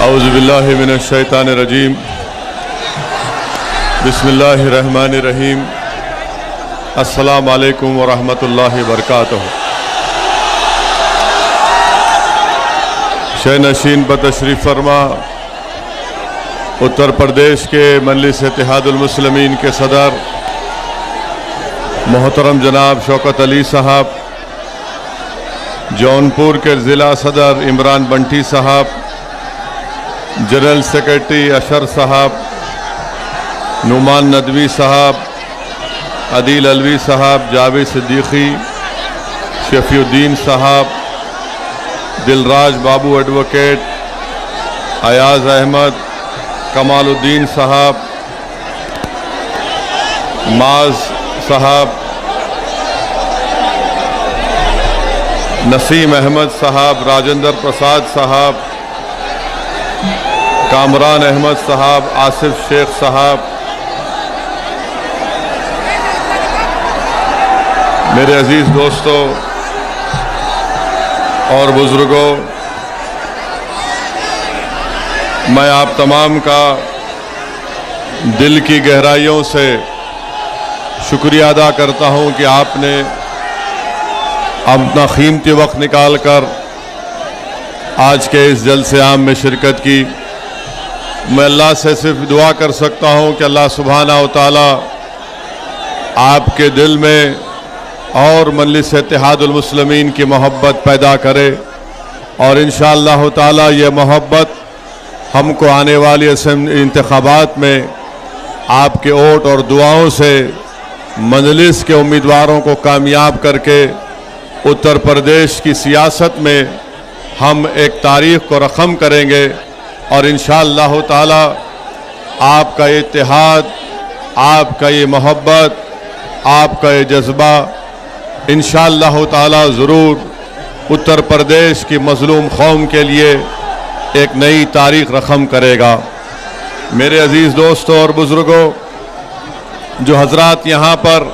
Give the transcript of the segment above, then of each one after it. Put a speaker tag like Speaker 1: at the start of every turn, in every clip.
Speaker 1: औज़ुबिल्लाहि मिनश्शैतानिर्रजीम बिस्मिल्लाहिर्रहमानिर्रहीम अस्सलामु अलैकुम वरहमतुल्लाहि वबरकातुहू। शह नशीन पर तशरीफ़ फरमा उत्तर प्रदेश के मजलिस इत्तेहादुल मुस्लिमीन के सदर मोहतरम जनाब शौकत अली साहब, जौनपुर के ज़िला सदर इमरान बंटी साहब, जनरल सेक्रेटरी अशर साहब, नुमान नदवी साहब, अदील अलवी साहब, जावेद सिद्दीकी, शफीउद्दीन साहब, दिलराज बाबू एडवोकेट, अयाज अहमद, कमालुद्दीन साहब, माज साहब, नसीम अहमद साहब, राजेंद्र प्रसाद साहब, कामरान अहमद साहब, आसिफ शेख साहब, मेरे अजीज़ दोस्तों और बुज़ुर्गों, मैं आप तमाम का दिल की गहराइयों से शुक्रिया अदा करता हूं कि आपने अपना कीमती वक्त निकाल कर आज के इस जलसे आम में शिरकत की। मैं अल्लाह से सिर्फ दुआ कर सकता हूं कि अल्लाह सुब्हानहू तआला आपके दिल में और मजलिस इत्तेहादुल मुस्लिमीन की मोहब्बत पैदा करे और इंशाअल्लाह ताला ये मोहब्बत हमको आने वाली इंतखाबात में आपके वोट और दुआओं से मजलिस के उम्मीदवारों को कामयाब करके उत्तर प्रदेश की सियासत में हम एक तारीख़ को रकम करेंगे और इंशाअल्लाह ताला आपका ये इत्तेहाद, आपका ये मोहब्बत, आपका ये जज्बा इंशाअल्लाह ताला ज़रूर उत्तर प्रदेश की मज़लूम कौम के लिए एक नई तारीख़ रकम करेगा। मेरे अज़ीज़ दोस्तों और बुज़ुर्गों, जो हज़रात यहाँ पर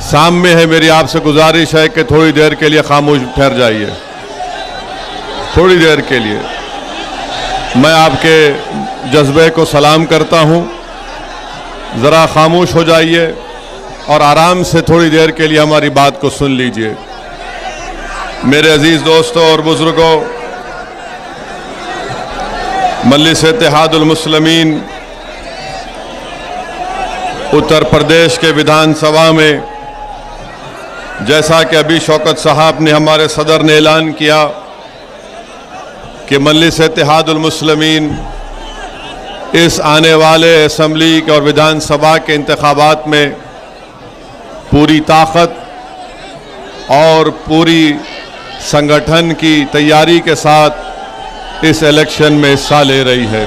Speaker 1: सामने है, मेरी आपसे गुजारिश है कि थोड़ी देर के लिए खामोश ठहर जाइए। थोड़ी देर के लिए मैं आपके जज्बे को सलाम करता हूँ, ज़रा खामोश हो जाइए और आराम से थोड़ी देर के लिए हमारी बात को सुन लीजिए। मेरे अजीज़ दोस्तों और बुज़ुर्गों, मजलिस इत्तेहादुल मुस्लिमीन उत्तर प्रदेश के विधानसभा में, जैसा कि अभी शौकत साहब ने, हमारे सदर ने ऐलान किया कि मजलिस इत्तेहादुल मुस्लिमीन इस आने वाले असम्बली और विधानसभा के इंतखाबात में पूरी ताकत और पूरी संगठन की तैयारी के साथ इस इलेक्शन में हिस्सा ले रही है।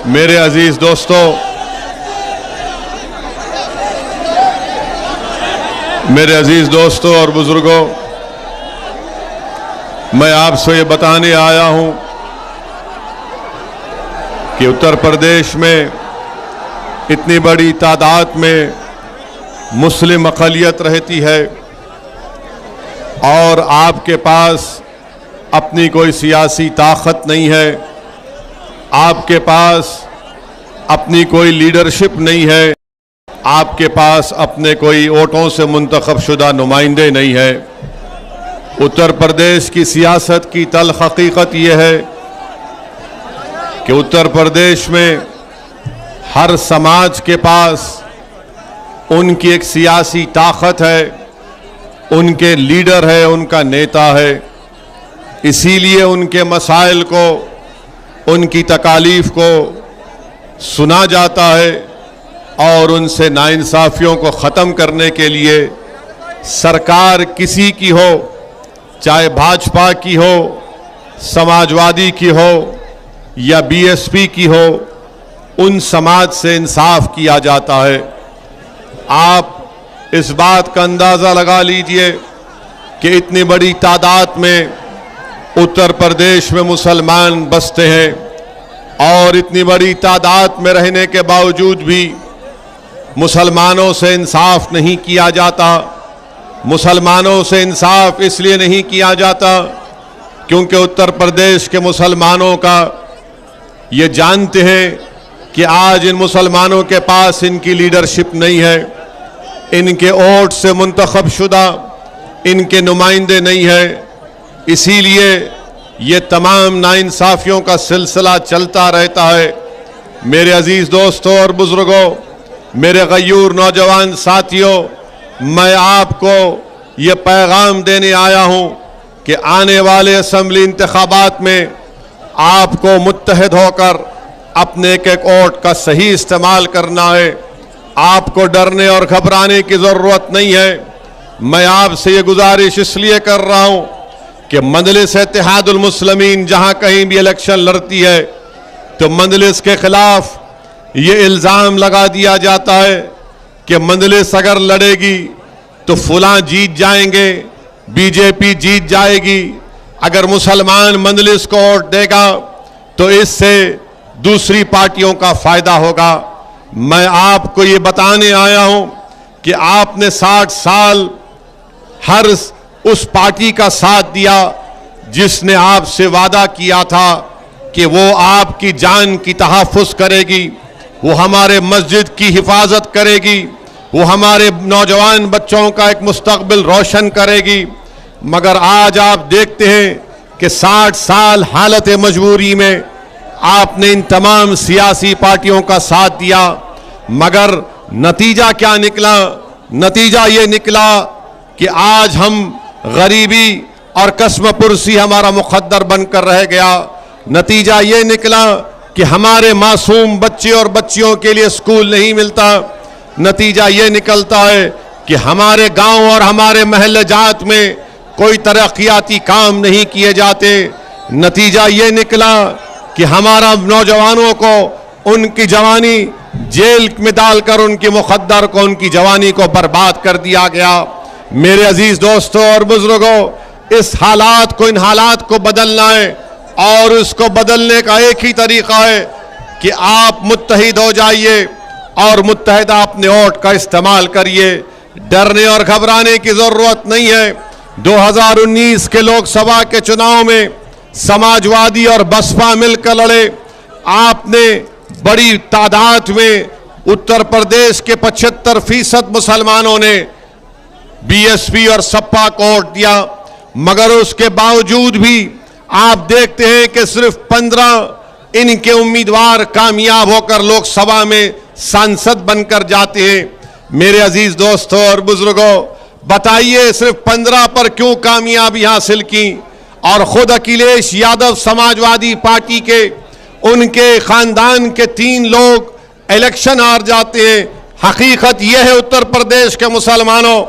Speaker 1: मेरे अजीज़ दोस्तों, मेरे अजीज़ दोस्तों और बुज़ुर्गों, मैं आपसे ये बताने आया हूँ कि उत्तर प्रदेश में इतनी बड़ी तादाद में मुस्लिम अक़लियत रहती है और आपके पास अपनी कोई सियासी ताकत नहीं है, आपके पास अपनी कोई लीडरशिप नहीं है, आपके पास अपने कोई वोटों से मुंतखब शुदा नुमाइंदे नहीं है। उत्तर प्रदेश की सियासत की तल्ख़ हकीकत यह है कि उत्तर प्रदेश में हर समाज के पास उनकी एक सियासी ताकत है, उनके लीडर है, उनका नेता है। इसीलिए उनके मसाइल को, उनकी तकालीफ को सुना जाता है और उनसे नाइंसाफ़ियों को ख़त्म करने के लिए सरकार किसी की हो, चाहे भाजपा की हो, समाजवादी की हो या बीएसपी की हो, उन समाज से इंसाफ किया जाता है। आप इस बात का अंदाज़ा लगा लीजिए कि इतनी बड़ी तादाद में उत्तर प्रदेश में मुसलमान बसते हैं और इतनी बड़ी तादाद में रहने के बावजूद भी मुसलमानों से इंसाफ नहीं किया जाता। मुसलमानों से इंसाफ इसलिए नहीं किया जाता क्योंकि उत्तर प्रदेश के मुसलमानों का ये जानते हैं कि आज इन मुसलमानों के पास इनकी लीडरशिप नहीं है, इनके वोट से मुंतखब शुदा इनके नुमाइंदे नहीं है। इसीलिए ये तमाम नाइंसाफियों का सिलसिला चलता रहता है। मेरे अजीज दोस्तों और बुजुर्गों, मेरे गयूर नौजवान साथियों, मैं आपको ये पैगाम देने आया हूं कि आने वाले असेंबली इंतखाबात में आपको मुत्तहिद होकर अपने एक एक वोट का सही इस्तेमाल करना है। आपको डरने और घबराने की ज़रूरत नहीं है। मैं आपसे ये गुजारिश इसलिए कर रहा हूं कि मजलिस इत्तेहादुल मुस्लिमीन जहां कहीं भी इलेक्शन लड़ती है तो मजलिस के खिलाफ ये इल्ज़ाम लगा दिया जाता है कि मजलिस अगर लड़ेगी तो फलां जीत जाएंगे, बीजेपी जीत जाएगी। अगर मुसलमान मजलिस को वोट देगा तो इससे दूसरी पार्टियों का फायदा होगा। मैं आपको ये बताने आया हूं कि आपने 60 साल हर उस पार्टी का साथ दिया जिसने आपसे वादा किया था कि वो आपकी जान की तहफ़्फ़ुज़ करेगी, वो हमारे मस्जिद की हिफाजत करेगी, वो हमारे नौजवान बच्चों का एक मुस्तकबिल रोशन करेगी। मगर आज आप देखते हैं कि 60 साल हालत मजबूरी में आपने इन तमाम सियासी पार्टियों का साथ दिया, मगर नतीजा क्या निकला? नतीजा ये निकला कि आज हम गरीबी और कसमपुरसी हमारा मुक़द्दर बनकर रह गया। नतीजा ये निकला कि हमारे मासूम बच्चे और बच्चियों के लिए स्कूल नहीं मिलता। नतीजा ये निकलता है कि हमारे गांव और हमारे महल्ले जात में कोई तरक्याती काम नहीं किए जाते। नतीजा ये निकला कि हमारा नौजवानों को उनकी जवानी जेल में डालकर उनके मुक़द्दर को, उनकी जवानी को बर्बाद कर दिया गया। मेरे अजीज दोस्तों और बुजुर्गों, इस हालात को, इन हालात को बदलना है और उसको बदलने का एक ही तरीका है कि आप मुत्तहिद हो जाइए और मुत्तहिदा अपने वोट का इस्तेमाल करिए। डरने और घबराने की जरूरत नहीं है। 2019 के लोकसभा के चुनाव में समाजवादी और बसपा मिलकर लड़े। आपने बड़ी तादाद में उत्तर प्रदेश के 75% मुसलमानों ने बीएसपी और सपा को वोट दिया, मगर उसके बावजूद भी आप देखते हैं कि सिर्फ 15 इनके उम्मीदवार कामयाब होकर लोकसभा में सांसद बनकर जाते हैं। मेरे अजीज दोस्तों और बुजुर्गों, बताइए सिर्फ 15 पर क्यों कामयाबी हासिल की? और खुद अखिलेश यादव समाजवादी पार्टी के, उनके खानदान के 3 लोग इलेक्शन हार जाते हैं। हकीकत यह है उत्तर प्रदेश के मुसलमानों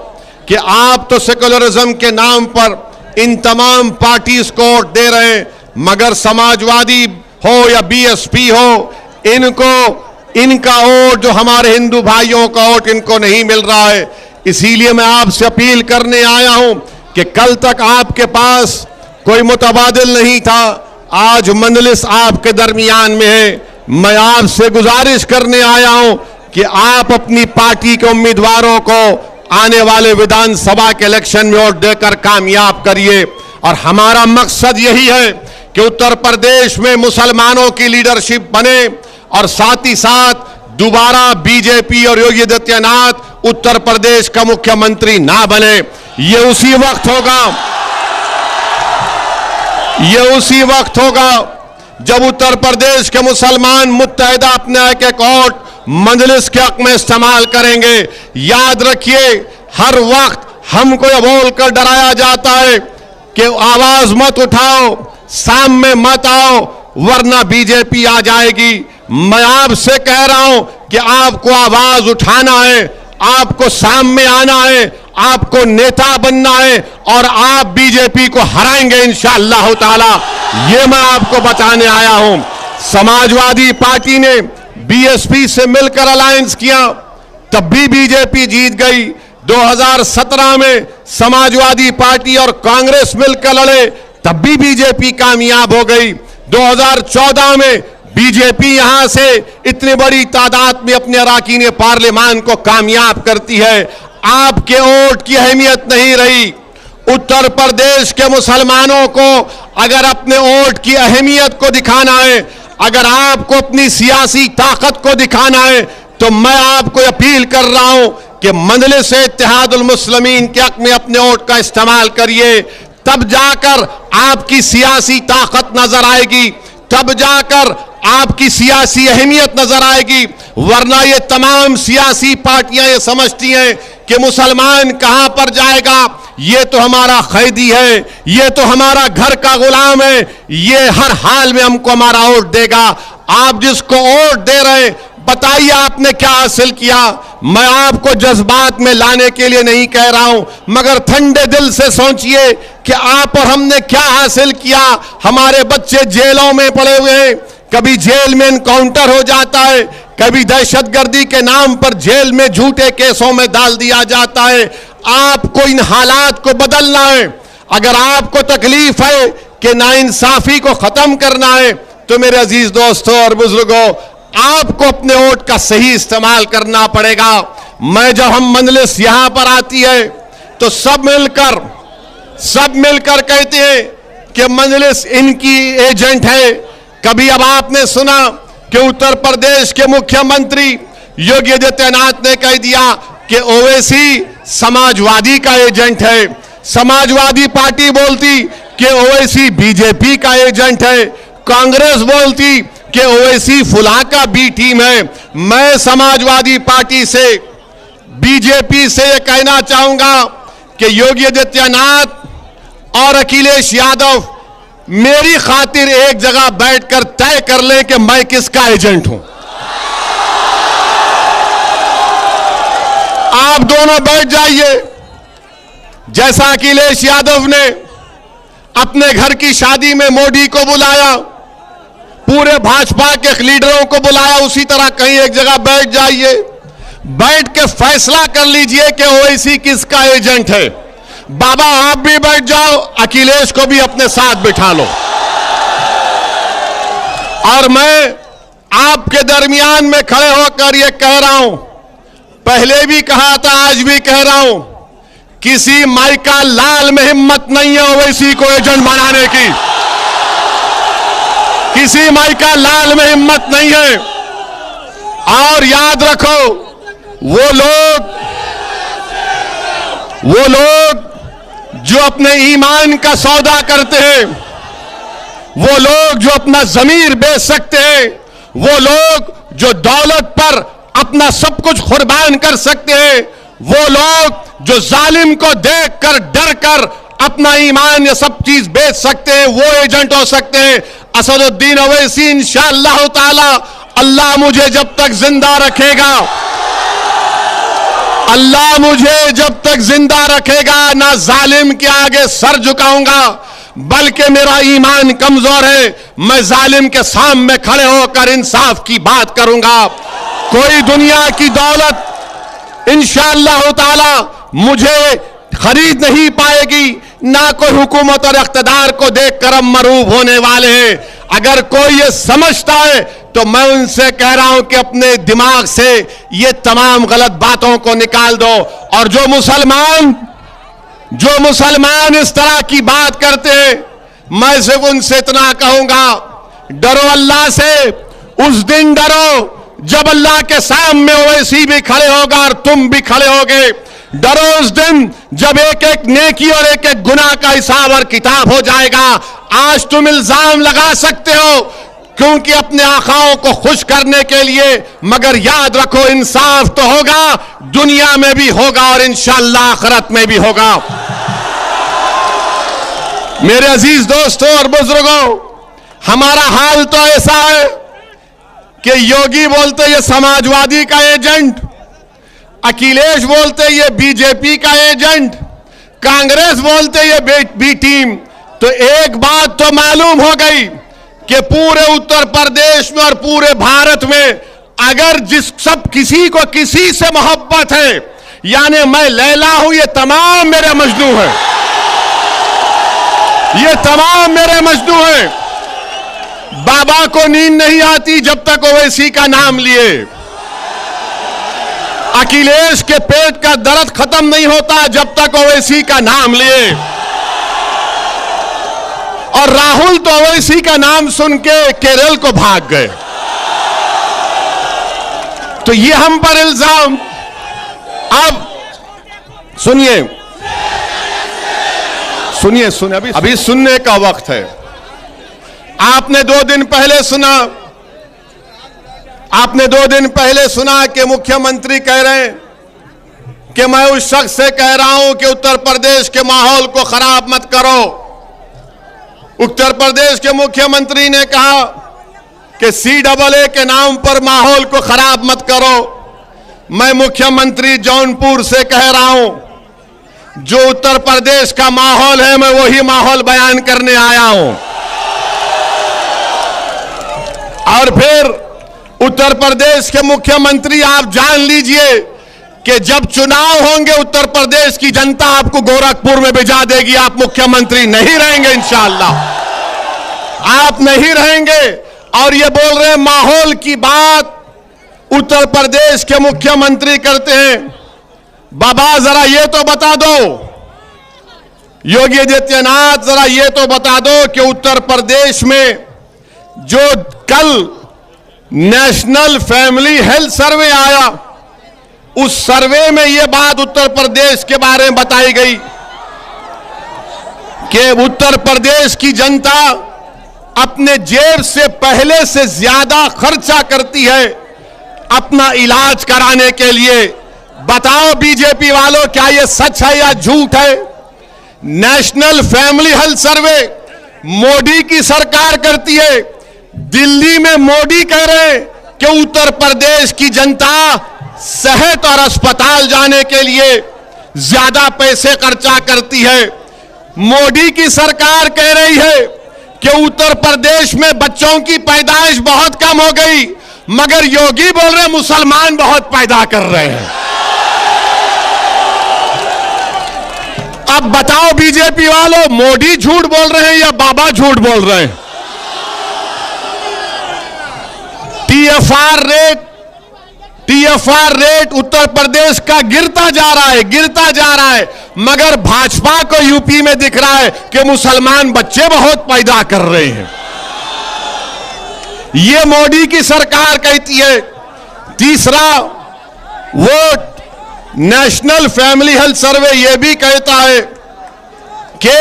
Speaker 1: कि आप तो सेकुलरिज्म के नाम पर इन तमाम पार्टीज को वोट दे रहे हैं, मगर समाजवादी हो या बीएसपी हो, इनका वोट, जो हमारे हिंदू भाइयों का वोट, इनको नहीं मिल रहा है। इसीलिए मैं आपसे अपील करने आया हूं कि कल तक आपके पास कोई मुतबादिल नहीं था, आज मजलिस आपके दरमियान में है। मैं आपसे गुजारिश करने आया हूं कि आप अपनी पार्टी के उम्मीदवारों को आने वाले विधानसभा के इलेक्शन में वोट देकर कामयाब करिए। और हमारा मकसद यही है कि उत्तर प्रदेश में मुसलमानों की लीडरशिप बने और साथ ही साथ दोबारा बीजेपी और योगी आदित्यनाथ उत्तर प्रदेश का मुख्यमंत्री ना बने। ये उसी वक्त होगा जब उत्तर प्रदेश के मुसलमान मुत्तहिदा अपने एक एक वोट मजलिस के हक में इस्तेमाल करेंगे। याद रखिए, हर वक्त हमको यह बोलकर डराया जाता है कि आवाज मत उठाओ, सामने मत आओ, वरना बीजेपी आ जाएगी। मैं आपसे कह रहा हूं कि आपको आवाज उठाना है, आपको सामने आना है, आपको नेता बनना है और आप बीजेपी को हराएंगे इंशाअल्लाह ताला। ये मैं आपको बताने आया हूं। समाजवादी पार्टी ने बीएसपी से मिलकर अलायंस किया, तब भी बीजेपी जीत गई। 2017 में समाजवादी पार्टी और कांग्रेस मिलकर लड़े, तब भी बीजेपी कामयाब हो गई। 2014 में बीजेपी यहां से इतनी बड़ी तादाद में अपने अरकान पार्लियामान को कामयाब करती है। आपके वोट की अहमियत नहीं रही, उत्तर प्रदेश के मुसलमानों को अगर अपने वोट की अहमियत को दिखाना है, अगर आपको अपनी सियासी ताकत को दिखाना है, तो मैं आपको अपील कर रहा हूं कि मजलिस इत्तेहादुल मुस्लिमीन के हक में अपने वोट का इस्तेमाल करिए। तब जाकर आपकी सियासी ताकत नजर आएगी, तब जाकर आपकी सियासी अहमियत नजर आएगी। वरना ये तमाम सियासी पार्टियां ये समझती हैं कि मुसलमान कहां पर जाएगा, ये तो हमारा कैदी है, ये तो हमारा घर का गुलाम है, ये हर हाल में हमको हमारा वोट देगा। आप जिसको वोट दे रहे, बताइए आपने क्या हासिल किया। मैं आपको जज्बात में लाने के लिए नहीं कह रहा हूं, मगर ठंडे दिल से सोचिए कि आप और हमने क्या हासिल किया। हमारे बच्चे जेलों में पड़े हुए हैं, कभी जेल में एनकाउंटर हो जाता है, कभी दहशतगर्दी के नाम पर जेल में झूठे केसों में डाल दिया जाता है। आपको इन हालात को बदलना है। अगर आपको तकलीफ है कि नाइंसाफी को खत्म करना है, तो मेरे अजीज दोस्तों और बुजुर्गों, आपको अपने वोट का सही इस्तेमाल करना पड़ेगा। मैं जब हम मजलिस यहां पर आती है तो सब मिलकर कहते हैं कि मजलिस इनकी एजेंट है। कभी अब आपने सुना कि उत्तर प्रदेश के मुख्यमंत्री योगी आदित्यनाथ ने कह दिया कि ओवैसी समाजवादी का एजेंट है। समाजवादी पार्टी बोलती कि ओवैसी बीजेपी का एजेंट है। कांग्रेस बोलती कि ओवैसी फुला का बी टीम है। मैं समाजवादी पार्टी से, बीजेपी से यह कहना चाहूंगा कि योगी आदित्यनाथ और अखिलेश यादव मेरी खातिर एक जगह बैठकर तय कर लें कि मैं किसका एजेंट हूं। आप दोनों बैठ जाइए। जैसा अखिलेश यादव ने अपने घर की शादी में मोदी को बुलाया, पूरे भाजपा के लीडरों को बुलाया, उसी तरह कहीं एक जगह बैठ जाइए, बैठ के फैसला कर लीजिए कि ओवैसी किसका एजेंट है। बाबा आप भी बैठ जाओ, अखिलेश को भी अपने साथ बिठा लो। और मैं आपके दरमियान में खड़े होकर यह कह रहा हूं, पहले भी कहा था, आज भी कह रहा हूं, किसी माइका लाल में हिम्मत नहीं है ओवैसी को एजेंट बनाने की। किसी माइका लाल में हिम्मत नहीं है। और याद रखो, वो लोग जो अपने ईमान का सौदा करते हैं, वो लोग जो अपना जमीर बेच सकते हैं, वो लोग जो दौलत पर अपना सब कुछ कुर्बान कर सकते हैं, वो लोग जो जालिम को देखकर डर कर अपना ईमान या सब चीज बेच सकते हैं, वो एजेंट हो सकते हैं। असदुद्दीन ओवैसी इंशाअल्लाह ताला, अल्लाह मुझे जब तक जिंदा रखेगा, अल्लाह मुझे जब तक जिंदा रखेगा, ना जालिम के आगे सर झुकाऊंगा, बल्कि मेरा ईमान कमजोर है। मैं जालिम के सामने खड़े होकर इंसाफ की बात करूंगा। कोई दुनिया की दौलत इंशाअल्लाह ताला मुझे खरीद नहीं पाएगी, ना कोई हुकूमत और इख्तिदार को देखकर हम मरूब होने वाले हैं। अगर कोई ये समझता है तो मैं उनसे कह रहा हूं कि अपने दिमाग से ये तमाम गलत बातों को निकाल दो। और जो मुसलमान इस तरह की बात करते हैं, मैं सिर्फ उनसे इतना कहूंगा, डरो अल्लाह से। उस दिन डरो जब अल्लाह के सामने ओवैसी भी खड़े होगा और तुम भी खड़े होगे। डरो उस दिन जब एक एक नेकी और एक एक गुनाह का हिसाब और किताब हो जाएगा। आज तुम इल्जाम लगा सकते हो क्योंकि अपने आकाओं को खुश करने के लिए, मगर याद रखो इंसाफ तो होगा, दुनिया में भी होगा और इंशाअल्लाह आखिरत में भी होगा। मेरे अजीज दोस्तों और बुजुर्गों, हमारा हाल तो ऐसा है कि योगी बोलते ये समाजवादी का एजेंट, अखिलेश बोलते ये बीजेपी का एजेंट, कांग्रेस बोलते ये बी टीम। तो एक बात तो मालूम हो गई कि पूरे उत्तर प्रदेश में और पूरे भारत में अगर किसी को किसी से मोहब्बत है, यानी मैं लैला हूं, ये तमाम मेरे मजनू हैं, ये तमाम मेरे मजनू हैं। बाबा को नींद नहीं आती जब तक ओवैसी का नाम लिए, अखिलेश के पेट का दर्द खत्म नहीं होता जब तक ओवैसी का नाम लिए। और राहुल तो ओवैसी का नाम सुन के केरल को भाग गए। तो ये हम पर इल्जाम। अब सुनिए सुनिए सुनिए, अभी सुनने का वक्त है। आपने 2 दिन पहले सुना कि मुख्यमंत्री कह रहे हैं कि मैं उस शख्स से कह रहा हूं कि उत्तर प्रदेश के माहौल को खराब मत करो। उत्तर प्रदेश के मुख्यमंत्री ने कहा कि CAA के नाम पर माहौल को खराब मत करो। मैं मुख्यमंत्री जौनपुर से कह रहा हूं, जो उत्तर प्रदेश का माहौल है मैं वही माहौल बयान करने आया हूं। और फिर उत्तर प्रदेश के मुख्यमंत्री, आप जान लीजिए कि जब चुनाव होंगे उत्तर प्रदेश की जनता आपको गोरखपुर में भिजा देगी। आप मुख्यमंत्री नहीं रहेंगे, इंशाअल्लाह आप नहीं रहेंगे। और ये बोल रहे हैं माहौल की बात उत्तर प्रदेश के मुख्यमंत्री करते हैं। बाबा जरा ये तो बता दो, योगी आदित्यनाथ जरा ये तो बता दो कि उत्तर प्रदेश में जो कल नेशनल फैमिली हेल्थ सर्वे आया, उस सर्वे में यह बात उत्तर प्रदेश के बारे में बताई गई कि उत्तर प्रदेश की जनता अपने जेब से पहले से ज्यादा खर्चा करती है अपना इलाज कराने के लिए। बताओ बीजेपी वालों, क्या यह सच है या झूठ है? National family health survey Modi की सरकार करती है। दिल्ली में मोदी कह रहे हैं कि उत्तर प्रदेश की जनता सेहत और अस्पताल जाने के लिए ज्यादा पैसे खर्चा करती है। मोदी की सरकार कह रही है कि उत्तर प्रदेश में बच्चों की पैदाइश बहुत कम हो गई, मगर योगी बोल रहे मुसलमान बहुत पैदा कर रहे हैं। अब बताओ बीजेपी वालों, मोदी झूठ बोल रहे हैं या बाबा झूठ बोल रहे हैं? TFR रेट उत्तर प्रदेश का गिरता जा रहा है, मगर भाजपा को यूपी में दिख रहा है कि मुसलमान बच्चे बहुत पैदा कर रहे हैं। यह मोदी की सरकार कहती है। तीसरा, वो नेशनल फैमिली हेल्थ सर्वे यह भी कहता है कि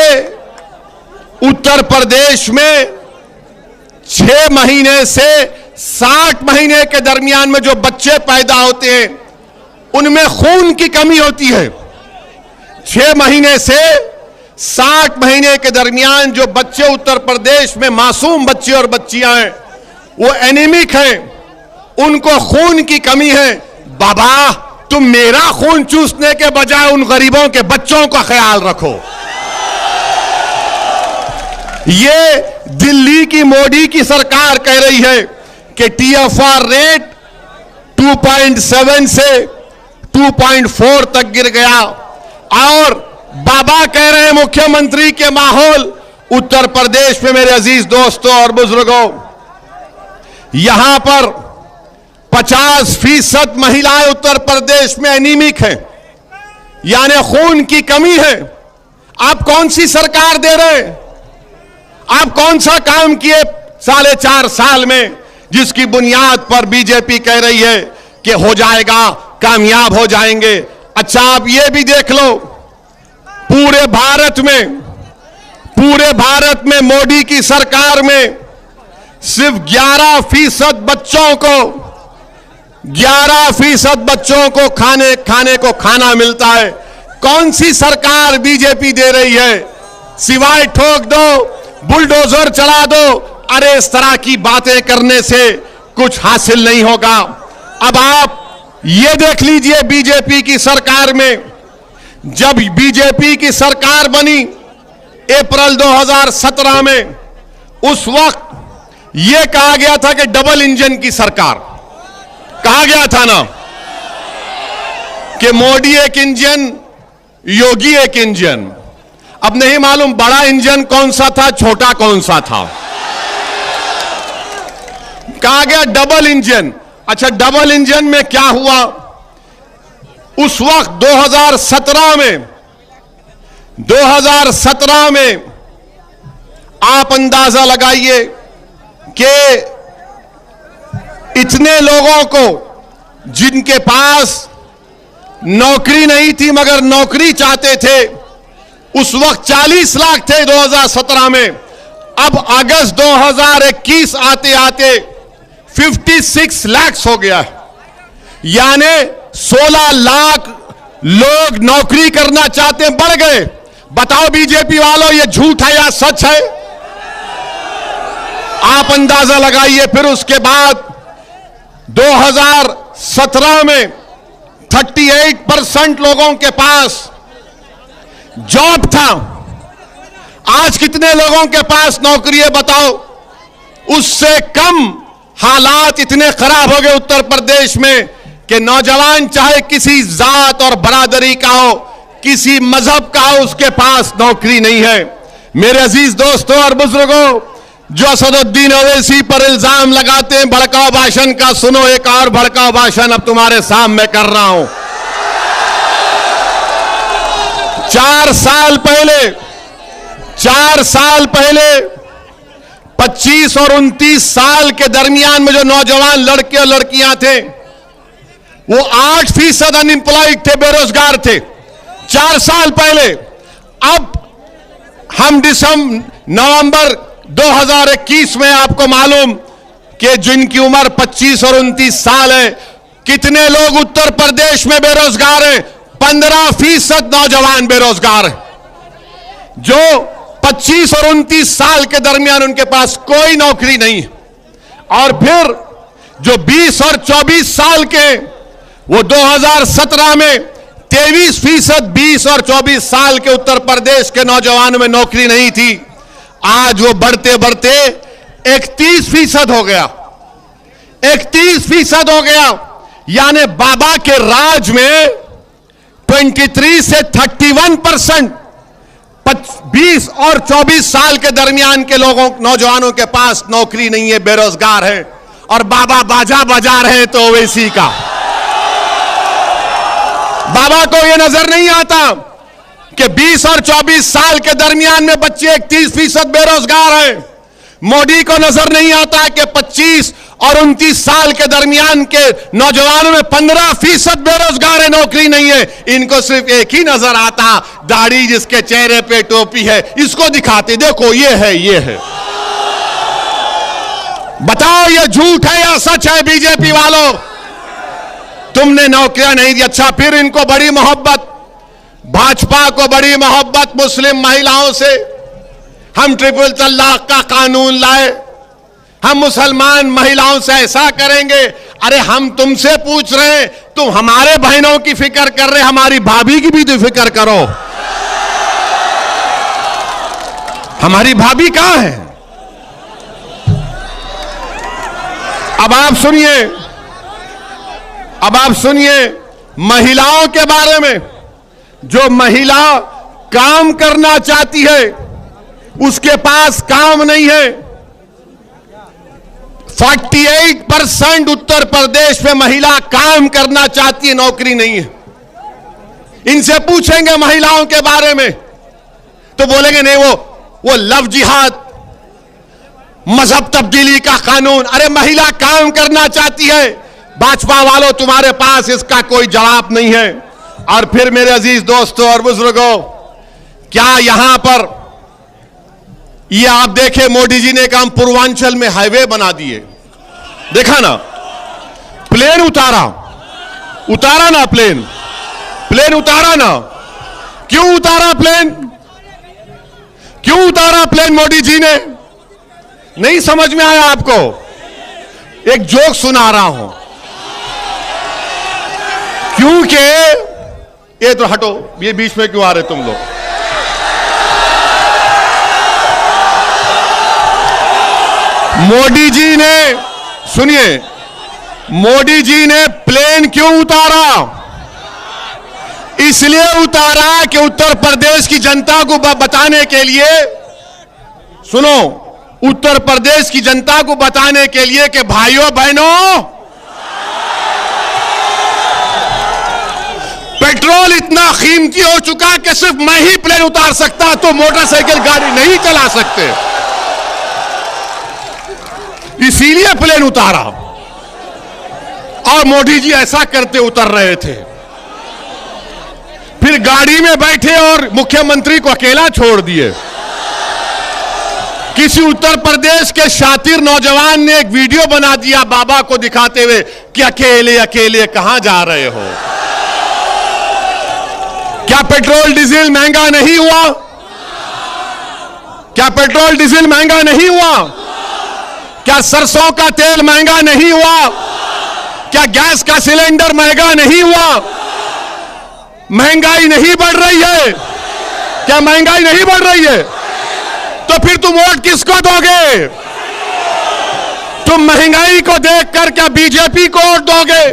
Speaker 1: उत्तर प्रदेश में 6 महीने से 60 महीने के दरमियान में जो बच्चे पैदा होते हैं उनमें खून की कमी होती है। 6 महीने से 60 महीने के दरमियान जो बच्चे उत्तर प्रदेश में मासूम बच्चे और बच्चियां हैं वो एनीमिक हैं, उनको खून की कमी है। बाबा, तुम मेरा खून चूसने के बजाय उन गरीबों के बच्चों का ख्याल रखो। ये दिल्ली की मोदी की सरकार कह रही है कि TFR रेट 2.7 से 2.4 तक गिर गया। और बाबा कह रहे हैं मुख्यमंत्री के माहौल उत्तर प्रदेश में। मेरे अजीज दोस्तों और बुजुर्गों, यहां पर 50% महिलाएं उत्तर प्रदेश में एनीमिक हैं, यानी खून की कमी है। आप कौन सी सरकार दे रहे हैं? आप कौन सा काम किए 4.5 साल में जिसकी बुनियाद पर बीजेपी कह रही है कि हो जाएगा, कामयाब हो जाएंगे? अच्छा, आप ये भी देख लो, पूरे भारत में मोदी की सरकार में सिर्फ 11% बच्चों को खाने को खाना मिलता है। कौन सी सरकार बीजेपी दे रही है? सिवाय ठोक दो, बुलडोजर चला दो। अरे, इस तरह की बातें करने से कुछ हासिल नहीं होगा। अब आप ये देख लीजिए, बीजेपी की सरकार में, जब बीजेपी की सरकार बनी अप्रैल 2017 में, उस वक्त यह कहा गया था कि डबल इंजन की सरकार, कहा गया था ना कि मोदी एक इंजन, योगी एक इंजन। अब नहीं मालूम बड़ा इंजन कौन सा था, छोटा कौन सा था। कहा गया डबल इंजन। अच्छा, डबल इंजन में क्या हुआ? उस वक्त 2017 में आप अंदाजा लगाइए कि इतने लोगों को जिनके पास नौकरी नहीं थी मगर नौकरी चाहते थे, उस वक्त 40 लाख थे 2017 में, अब अगस्त 2021 आते आते 56 लाख हो गया है। यानी 16 लाख लोग नौकरी करना चाहते हैं, बढ़ गए। बताओ बीजेपी वालों, ये झूठ है या सच है? आप अंदाजा लगाइए। फिर उसके बाद 2017 में 38% लोगों के पास जॉब था। आज कितने लोगों के पास नौकरी है बताओ? उससे कम। हालात इतने खराब हो गए उत्तर प्रदेश में कि नौजवान चाहे किसी जात और बरादरी का हो, किसी मजहब का हो, उसके पास नौकरी नहीं है। मेरे अजीज दोस्तों और बुजुर्गों, जो असदुद्दीन ओवैसी पर इल्जाम लगाते हैं भड़काऊ भाषण का, सुनो एक और भड़काऊ भाषण अब तुम्हारे सामने कर रहा हूं। 4 साल पहले 25 और 29 साल के दरमियान में जो नौजवान लड़के और लड़कियां थे, वो 8% अनएम्प्लॉयड थे, बेरोजगार थे 4 साल पहले। अब हम नवंबर 2021 में आपको मालूम कि जिनकी उम्र 25 और 29 साल है, कितने लोग उत्तर प्रदेश में बेरोजगार हैं? 15% नौजवान बेरोजगार हैं, जो 25 और 29 साल के दरमियान उनके पास कोई नौकरी नहीं है। और फिर जो 20 और 24 साल के, वो 2017 में 23% 20 और 24 साल के उत्तर प्रदेश के नौजवानों में नौकरी नहीं थी। आज वो बढ़ते बढ़ते 31% हो गया। 31% हो गया। यानी बाबा के राज में 23 से 31% 20 और 24 साल के दरमियान के लोगों नौजवानों के पास नौकरी नहीं है, बेरोजगार है। और बाबा बाजा बजा रहे हैं तो ओवैसी का। बाबा को यह नजर नहीं आता कि 20 और 24 साल के दरमियान में बच्चे 31% बेरोजगार हैं। मोदी को नजर नहीं आता कि 25 और 29 साल के दरमियान के नौजवानों में 15% बेरोजगार है, नौकरी नहीं है। इनको सिर्फ एक ही नजर आता, दाढ़ी जिसके चेहरे पे टोपी है, इसको दिखाते, देखो ये है। बताओ ये झूठ है या सच है? बीजेपी वालों, तुमने नौकरियां नहीं दी। अच्छा, फिर इनको बड़ी मोहब्बत, भाजपा को बड़ी मोहब्बत मुस्लिम महिलाओं से। हम ट्रिपल तलाक का कानून लाए, हम मुसलमान महिलाओं से ऐसा करेंगे। अरे हम तुमसे पूछ रहे हैं, तुम हमारे बहनों की फिक्र कर रहे, हमारी भाभी की भी तो फिक्र करो। हमारी भाभी कहां है? अब आप सुनिए महिलाओं के बारे में। जो महिला काम करना चाहती है, उसके पास काम नहीं है। 48% उत्तर प्रदेश में महिला काम करना चाहती है, नौकरी नहीं है। इनसे पूछेंगे महिलाओं के बारे में तो बोलेंगे नहीं, वो लव जिहाद, मजहब तब्दीली का कानून। अरे महिला काम करना चाहती है, भाजपा वालों तुम्हारे पास इसका कोई जवाब नहीं है। और फिर मेरे अजीज दोस्तों और बुजुर्गों, क्या यहां पर ये आप देखें, मोदी जी ने काम पूर्वांचल में हाईवे बना दिए, देखा ना? प्लेन उतारा ना, प्लेन उतारा ना। क्यों उतारा प्लेन मोदी जी ने? नहीं समझ में आया आपको? एक जोक सुना रहा हूं। क्योंकि ये तो हटो, ये बीच में क्यों आ रहे तुम लोग? मोदी जी ने, सुनिए, मोदी जी ने प्लेन क्यों उतारा? इसलिए उतारा कि उत्तर प्रदेश की जनता को बताने के लिए, सुनो, उत्तर प्रदेश की जनता को बताने के लिए कि भाइयों बहनों, पेट्रोल इतना कीमती हो चुका कि सिर्फ मैं ही प्लेन उतार सकता, तो मोटरसाइकिल गाड़ी नहीं चला सकते। इसीलिए प्लेन उतारा। और मोदी जी ऐसा करते उतर रहे थे, फिर गाड़ी में बैठे और मुख्यमंत्री को अकेला छोड़ दिए। किसी उत्तर प्रदेश के शातिर नौजवान ने एक वीडियो बना दिया बाबा को दिखाते हुए कि अकेले अकेले कहां जा रहे हो। क्या पेट्रोल डीजल महंगा नहीं हुआ? क्या पेट्रोल डीजल महंगा नहीं हुआ? क्या सरसों का तेल महंगा नहीं हुआ? क्या गैस का सिलेंडर महंगा नहीं हुआ? महंगाई नहीं बढ़ रही है? क्या महंगाई नहीं बढ़ रही है? तो फिर तुम वोट किसको दोगे? तुम महंगाई को देखकर क्या बीजेपी को वोट दोगे?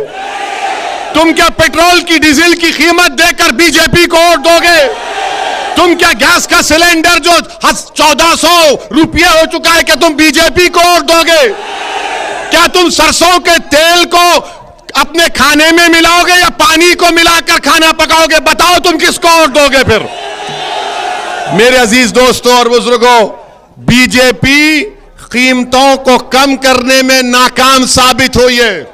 Speaker 1: तुम क्या पेट्रोल की डीजल की कीमत देखकर बीजेपी को वोट दोगे? तुम क्या गैस का सिलेंडर जो 1400 रुपये हो चुका है, क्या तुम बीजेपी को वोट दोगे? क्या तुम सरसों के तेल को अपने खाने में मिलाओगे या पानी को मिलाकर खाना पकाओगे? बताओ तुम किसको वोट दोगे फिर? मेरे अजीज दोस्तों और बुजुर्गों, बीजेपी कीमतों को कम करने में नाकाम साबित हुई है।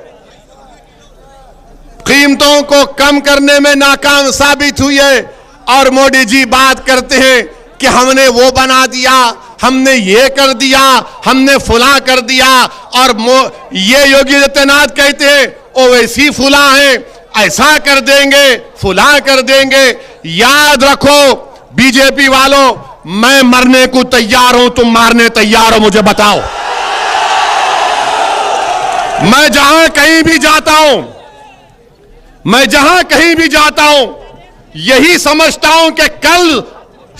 Speaker 1: कीमतों को कम करने में नाकाम साबित हुई है। और मोदी जी बात करते हैं कि हमने वो बना दिया, हमने ये कर दिया, हमने फुला कर दिया। और ये योगी आदित्यनाथ कहते हैं ओवैसी फुला है, ऐसा कर देंगे, फुला कर देंगे। याद रखो बीजेपी वालों, मैं मरने को तैयार हूं, तुम मारने तैयार हो? मुझे बताओ। मैं जहां कहीं भी जाता हूं, मैं जहां कहीं भी जाता हूं, यही समझता हूं कि कल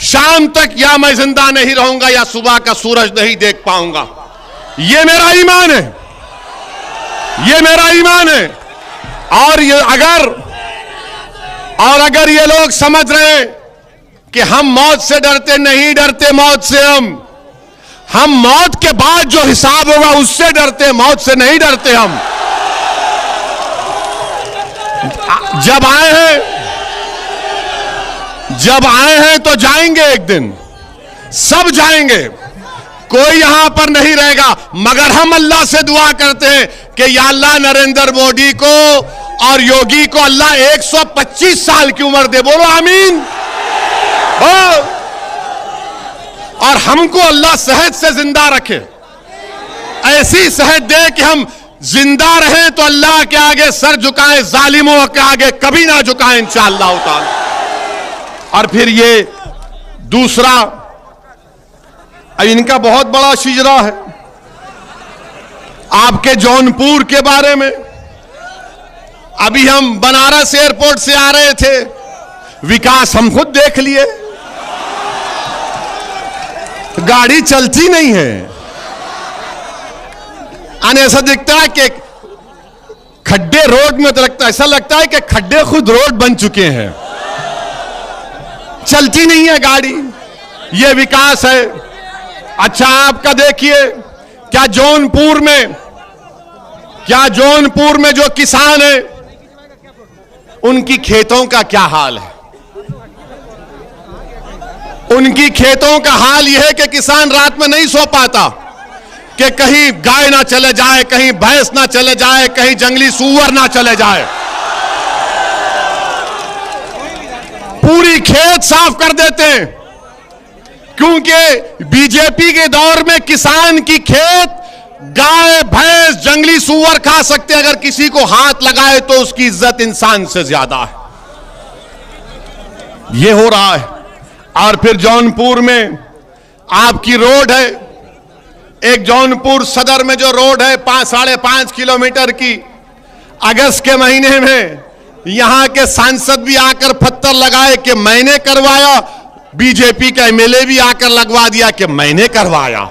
Speaker 1: शाम तक या मैं जिंदा नहीं रहूंगा या सुबह का सूरज नहीं देख पाऊंगा। यह मेरा ईमान है, यह मेरा ईमान है। और अगर ये लोग समझ रहे हैं कि हम मौत से डरते, नहीं डरते मौत से। हम मौत के बाद जो हिसाब होगा उससे डरते, मौत से नहीं डरते हम। जब आए हैं तो जाएंगे, एक दिन सब जाएंगे, कोई यहां पर नहीं रहेगा। मगर हम अल्लाह से दुआ करते हैं कि या अल्लाह नरेंद्र मोदी को और योगी को अल्लाह 125 साल की उम्र दे। बोलो आमीन। और हमको अल्लाह सेहत से जिंदा रखे, ऐसी सेहत दे कि हम जिंदा रहें तो अल्लाह के आगे सर झुकाएं, जालिमों के आगे कभी ना झुकाएं इंशाअल्लाह ताला। और फिर ये दूसरा, इनका बहुत बड़ा शिजरा है आपके जौनपुर के बारे में। अभी हम बनारस एयरपोर्ट से आ रहे थे, विकास हम खुद देख लिए, गाड़ी चलती नहीं है। आने ऐसा दिखता है कि खड्डे रोड में, तो ऐसा लगता है कि खड्डे खुद रोड बन चुके हैं, चलती नहीं है गाड़ी। ये विकास है। अच्छा आपका देखिए, क्या जौनपुर में जो किसान है उनकी खेतों का क्या हाल है? उनकी खेतों का हाल यह है कि किसान रात में नहीं सो पाता कि कहीं गाय ना चले जाए, कहीं भैंस ना चले जाए, कहीं जंगली सूअर ना चले जाए। पूरी खेत साफ कर देते हैं, क्योंकि बीजेपी के दौर में किसान की खेत गाय भैंस जंगली सूअर खा सकते, अगर किसी को हाथ लगाए तो उसकी इज्जत इंसान से ज्यादा है। यह हो रहा है। और फिर जौनपुर में आपकी रोड है, एक जौनपुर सदर में जो रोड है 5.5 किलोमीटर की, अगस्त के महीने में यहां के सांसद भी आकर पत्थर लगाए कि मैंने करवाया, बीजेपी का एमएलए भी आकर लगवा दिया कि मैंने करवाया।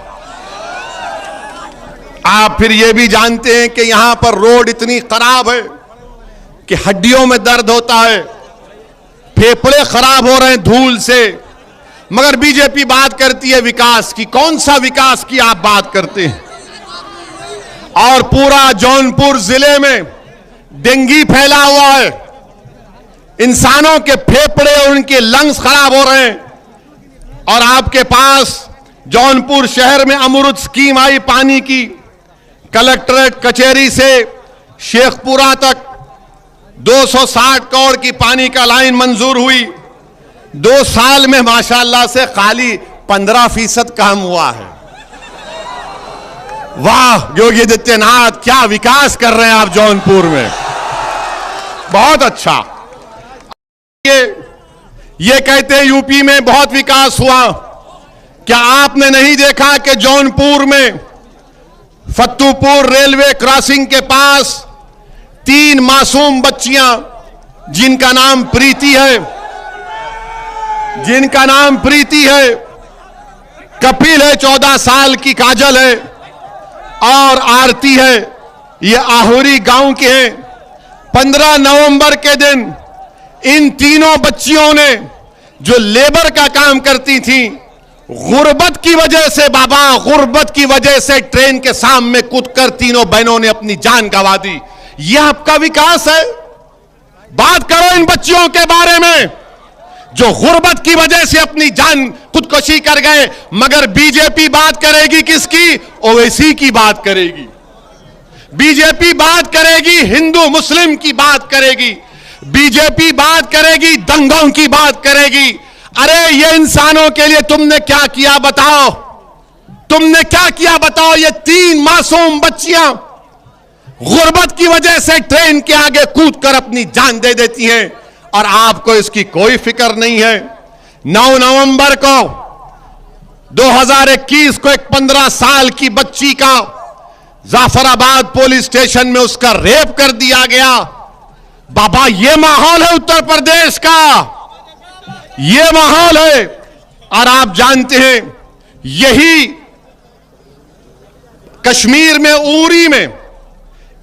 Speaker 1: आप फिर यह भी जानते हैं कि यहां पर रोड इतनी खराब है कि हड्डियों में दर्द होता है, फेफड़े खराब हो रहे हैं धूल से। मगर बीजेपी बात करती है विकास की। कौन सा विकास की आप बात करते हैं? और पूरा जौनपुर जिले में डेंगू फैला हुआ है, इंसानों के फेफड़े और उनके लंग्स खराब हो रहे हैं। और आपके पास जौनपुर शहर में अमृत स्कीम आई पानी की, कलेक्ट्रेट कचहरी से शेखपुरा तक 260 करोड़ की पानी का लाइन मंजूर हुई। 2 साल में माशाअल्लाह से खाली 15% काम हुआ है। वाह योगी आदित्यनाथ, क्या विकास कर रहे हैं आप जौनपुर में, बहुत अच्छा। ये कहते हैं यूपी में बहुत विकास हुआ। क्या आपने नहीं देखा कि जौनपुर में फत्तूपुर रेलवे क्रॉसिंग के पास 3 मासूम बच्चियां जिनका नाम प्रीति है, कपिल है 14 साल की, काजल है और आरती है, ये आहुरी गांव के हैं। 15 नवंबर के दिन इन तीनों बच्चियों ने जो लेबर का काम करती थी, गुर्बत की वजह से बाबा, गुर्बत की वजह से ट्रेन के सामने कूदकर तीनों बहनों ने अपनी जान गंवा दी। यह आपका विकास है? बात करो इन बच्चियों के बारे में जो गुर्बत की वजह से अपनी जान खुदकुशी कर गए। मगर बीजेपी बात करेगी किसकी? ओवैसी की बात करेगी। बीजेपी बात करेगी हिंदू मुस्लिम की बात करेगी, बीजेपी बात करेगी दंगों की बात करेगी। अरे ये इंसानों के लिए तुमने क्या किया बताओ, तुमने क्या किया बताओ। ये 3 मासूम बच्चियां गुर्बत की वजह से ट्रेन के आगे कूदकर अपनी जान दे देती हैं और आपको इसकी कोई फिक्र नहीं है। 9 नवंबर को 2021 को एक 15 साल की बच्ची का जाफराबाद पुलिस स्टेशन में उसका रेप कर दिया गया। बाबा ये माहौल है उत्तर प्रदेश का, ये माहौल है। और आप जानते हैं यही कश्मीर में उरी में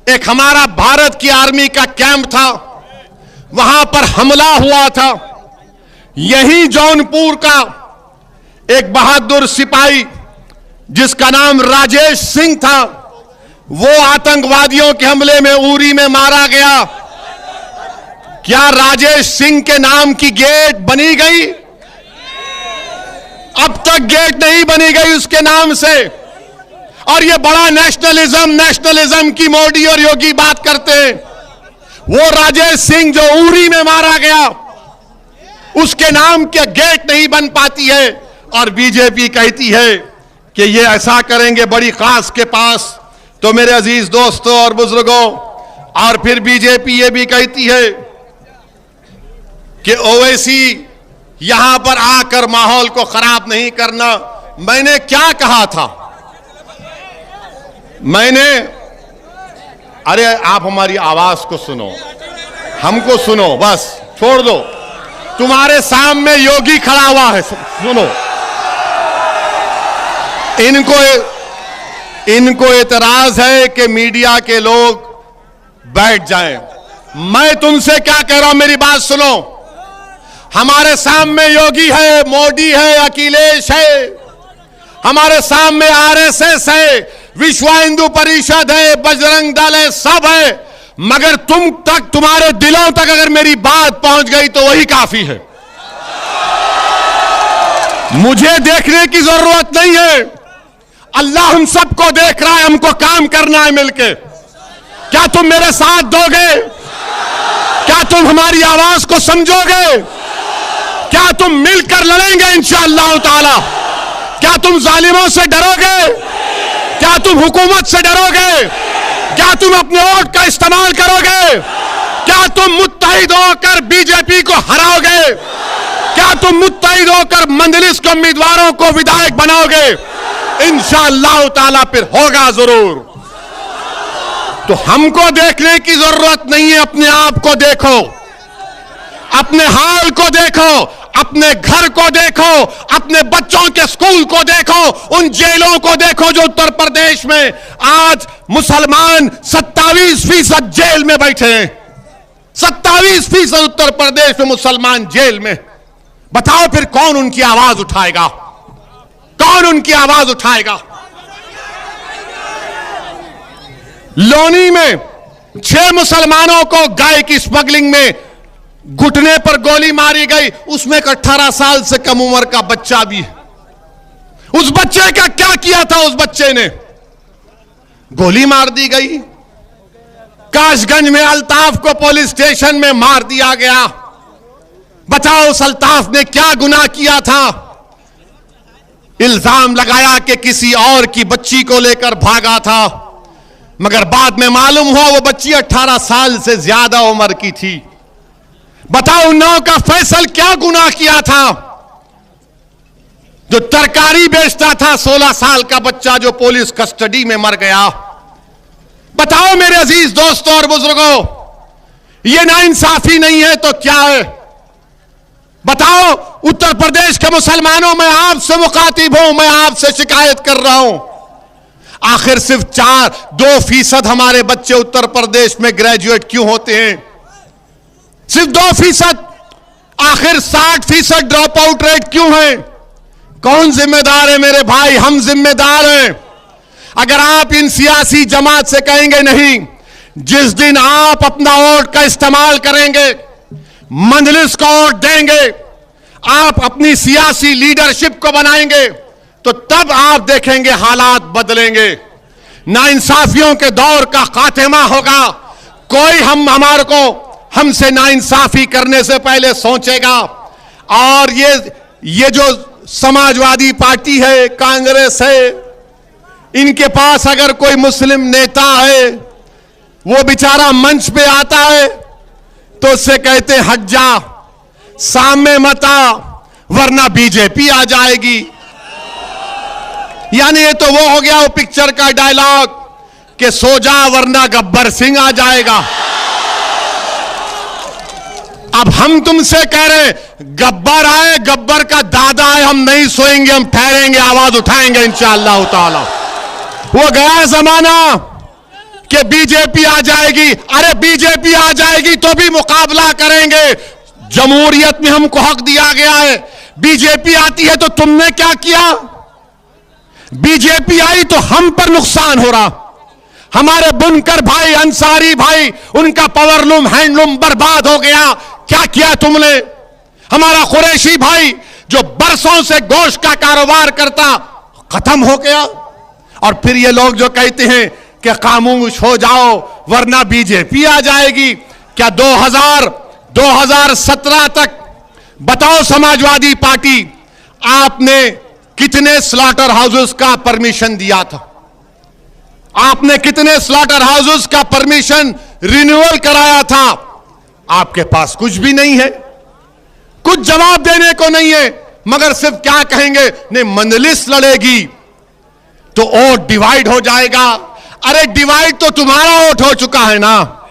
Speaker 1: एक हमारा भारत की आर्मी का कैंप था, वहां पर हमला हुआ था। यही जौनपुर का एक बहादुर सिपाही जिसका नाम राजेश सिंह था, वो आतंकवादियों के हमले में उरी में मारा गया। क्या राजेश सिंह के नाम की गेट बनी गई? अब तक गेट नहीं बनी गई उसके नाम से। और ये बड़ा नेशनलिज्म की मोदी और योगी बात करते हैं। वो राजेश सिंह जो उरी में मारा गया, उसके नाम के गेट नहीं बन पाती है और बीजेपी कहती है कि ये ऐसा करेंगे बड़ी खास के पास। तो मेरे अजीज दोस्तों और बुजुर्गों, और फिर बीजेपी ये भी कहती है कि ओवैसी यहां पर आकर माहौल को खराब नहीं करना। मैंने क्या कहा था? अरे आप हमारी आवाज को सुनो, हमको सुनो, बस छोड़ दो। तुम्हारे सामने योगी खड़ा हुआ है, सुनो। इनको एतराज है कि मीडिया के लोग बैठ जाएं। मैं तुमसे क्या कह रहा हूं, मेरी बात सुनो। हमारे सामने योगी है, मोदी है, अखिलेश है, हमारे सामने आरएसएस है, विश्व हिंदू परिषद है, बजरंग दल है, सब है। मगर तुम्हारे दिलों तक अगर मेरी बात पहुंच गई तो वही काफी है। मुझे देखने की जरूरत नहीं है, अल्लाह हम सबको देख रहा है। हमको काम करना है मिलके। क्या तुम मेरे साथ दोगे? क्या तुम हमारी आवाज को समझोगे? क्या तुम मिलकर लड़ेंगे इंशाअल्लाह ताला? क्या तुम जालिमों से डरोगे? क्या तुम हुकूमत से डरोगे? क्या तुम अपने वोट का इस्तेमाल करोगे? क्या तुम मुत्तहिद होकर बीजेपी को हराओगे? क्या तुम मुत्तहिद होकर मंजलिस के उम्मीदवारों को विधायक बनाओगे? इंशाअल्लाह ताला फिर होगा जरूर। तो हमको देखने की जरूरत नहीं है, अपने आप को देखो, अपने हाल को देखो, अपने घर को देखो, अपने बच्चों के स्कूल को देखो, उन जेलों को देखो जो उत्तर प्रदेश में आज मुसलमान 27% जेल में बैठे हैं। 27% उत्तर प्रदेश में मुसलमान जेल में। बताओ फिर कौन उनकी आवाज उठाएगा? कौन उनकी आवाज उठाएगा? लोनी में 6 मुसलमानों को गाय की स्मगलिंग में घुटने पर गोली मारी गई, उसमें एक 18 साल से कम उम्र का बच्चा भी है। उस बच्चे का क्या किया था? उस बच्चे ने गोली मार दी गई। काशगंज में अल्ताफ को पुलिस स्टेशन में मार दिया गया। बताओ उस अल्ताफ ने क्या गुनाह किया था? इल्जाम लगाया कि किसी और की बच्ची को लेकर भागा था, मगर बाद में मालूम हुआ वो बच्ची 18 साल से ज्यादा उम्र की थी। बताओ उन्नाव का फैसल क्या गुनाह किया था? जो तरकारी बेचता था 16 साल का बच्चा जो पुलिस कस्टडी में मर गया। बताओ मेरे अजीज दोस्तों और बुजुर्गों, ये नाइंसाफी नहीं है तो क्या है? बताओ उत्तर प्रदेश के मुसलमानों, मैं आपसे मुखातिब हूं, मैं आपसे शिकायत कर रहा हूं। आखिर सिर्फ 2% हमारे बच्चे उत्तर प्रदेश में ग्रेजुएट क्यों होते हैं? सिर्फ 2%। आखिर 60% ड्रॉप आउट रेट क्यों है? कौन जिम्मेदार है मेरे भाई? हम जिम्मेदार हैं। अगर आप इन सियासी जमात से कहेंगे नहीं, जिस दिन आप अपना वोट का इस्तेमाल करेंगे, मंजलिस को वोट देंगे, आप अपनी सियासी लीडरशिप को बनाएंगे, तो तब आप देखेंगे हालात बदलेंगे। नाइंसाफियों के दौर का खात्मा होगा। कोई हमसे नाइंसाफी करने से पहले सोचेगा। और ये जो समाजवादी पार्टी है, कांग्रेस है, इनके पास अगर कोई मुस्लिम नेता है, वो बेचारा मंच पे आता है तो उससे कहते हट जा, सामने मत आ, वरना बीजेपी आ जाएगी। यानी ये तो वो हो गया वो पिक्चर का डायलॉग कि सो जा वरना गब्बर सिंह आ जाएगा। अब हम तुमसे कह रहे गब्बर आए, गब्बर का दादा आए, हम नहीं सोएंगे, हम ठहरेंगे, आवाज उठाएंगे इंशाअल्लाह ताला। वो गया जमाना कि बीजेपी आ जाएगी। अरे बीजेपी आ जाएगी तो भी मुकाबला करेंगे। जमहूरियत में हमको हक दिया गया है। बीजेपी आती है तो तुमने क्या किया? बीजेपी आई तो हम पर नुकसान हो रहा। हमारे बुनकर भाई, अंसारी भाई, उनका पावरलूम, हैंडलूम बर्बाद हो गया। क्या किया तुमने? हमारा कुरैशी भाई जो बरसों से गोश्त का कारोबार करता, खत्म हो गया। और फिर ये लोग जो कहते हैं कि खामोश हो जाओ वरना बीजेपी आ जाएगी। क्या 2017 तक बताओ समाजवादी पार्टी आपने कितने स्लॉटर हाउसेस का परमिशन दिया था? आपने कितने स्लॉटर हाउसेस का परमिशन रिन्यूअल कराया था? आपके पास कुछ भी नहीं है, कुछ जवाब देने को नहीं है, मगर सिर्फ क्या कहेंगे, नहीं मंजलिस लड़ेगी तो वोट डिवाइड हो जाएगा। अरे डिवाइड तो तुम्हारा वोट हो चुका है ना।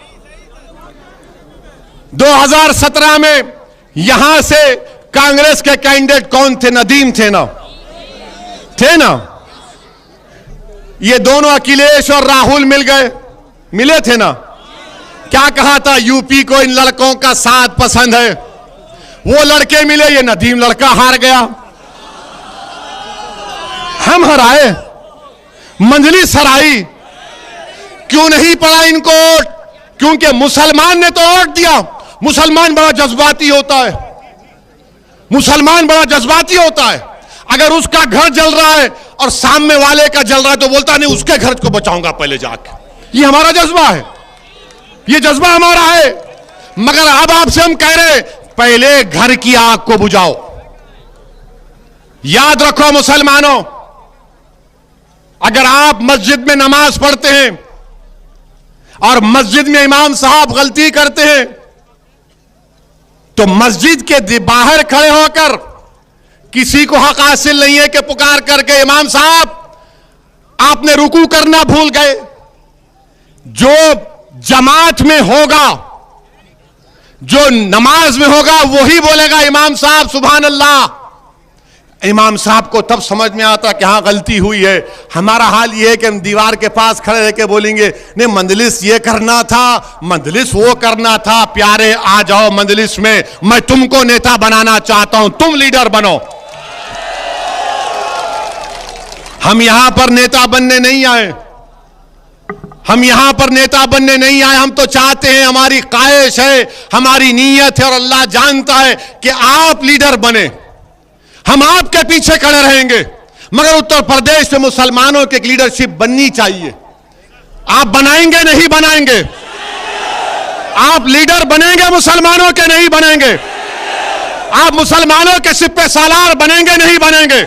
Speaker 1: 2017 में यहां से कांग्रेस के कैंडिडेट कौन थे? नदीम थे ना? ये दोनों अखिलेश और राहुल मिले थे ना? क्या कहा था? यूपी को इन लड़कों का साथ पसंद है। वो लड़के मिले, ये नदीम लड़का हार गया। हम हराए, मंजलिस हराई। क्यों नहीं पड़ा इनको वोट? क्योंकि मुसलमान ने तो वोट दिया। मुसलमान बड़ा जज्बाती होता है। मुसलमान बड़ा जज्बाती होता है। अगर उसका घर जल रहा है और सामने वाले का जल रहा है तो बोलता नहीं उसके घर को बचाऊंगा पहले जाके। ये हमारा जज्बा है, ये जज्बा हमारा है। मगर अब आपसे हम कह रहे पहले घर की आग को बुझाओ। याद रखो मुसलमानों, अगर आप मस्जिद में नमाज पढ़ते हैं और मस्जिद में इमाम साहब गलती करते हैं तो मस्जिद के बाहर खड़े होकर किसी को हक हासिल नहीं है कि पुकार करके इमाम साहब आपने रुकू करना भूल गए। जो जमात में होगा, जो नमाज में होगा, वही बोलेगा इमाम साहब सुभान अल्लाह। इमाम साहब को तब समझ में आता कि हाँ गलती हुई है। हमारा हाल ये है कि हम दीवार के पास खड़े रह के बोलेंगे नहीं मंजलिस ये करना था, मंजलिस वो करना था। प्यारे आ जाओ मंजलिस में, मैं तुमको नेता बनाना चाहता हूं, तुम लीडर बनो। हम यहां पर नेता बनने नहीं आए, हम यहां पर नेता बनने नहीं आए। हम तो चाहते हैं, हमारी ख्वाहिश है, हमारी नीयत है और अल्लाह जानता है कि आप लीडर बने। हम आपके पीछे खड़े रहेंगे। मगर उत्तर प्रदेश में मुसलमानों की लीडरशिप बननी चाहिए। आप बनाएंगे नहीं बनाएंगे? आप लीडर बनेंगे मुसलमानों के नहीं बनेंगे? आप मुसलमानों के सिपे सालार बनेंगे नहीं बनेंगे?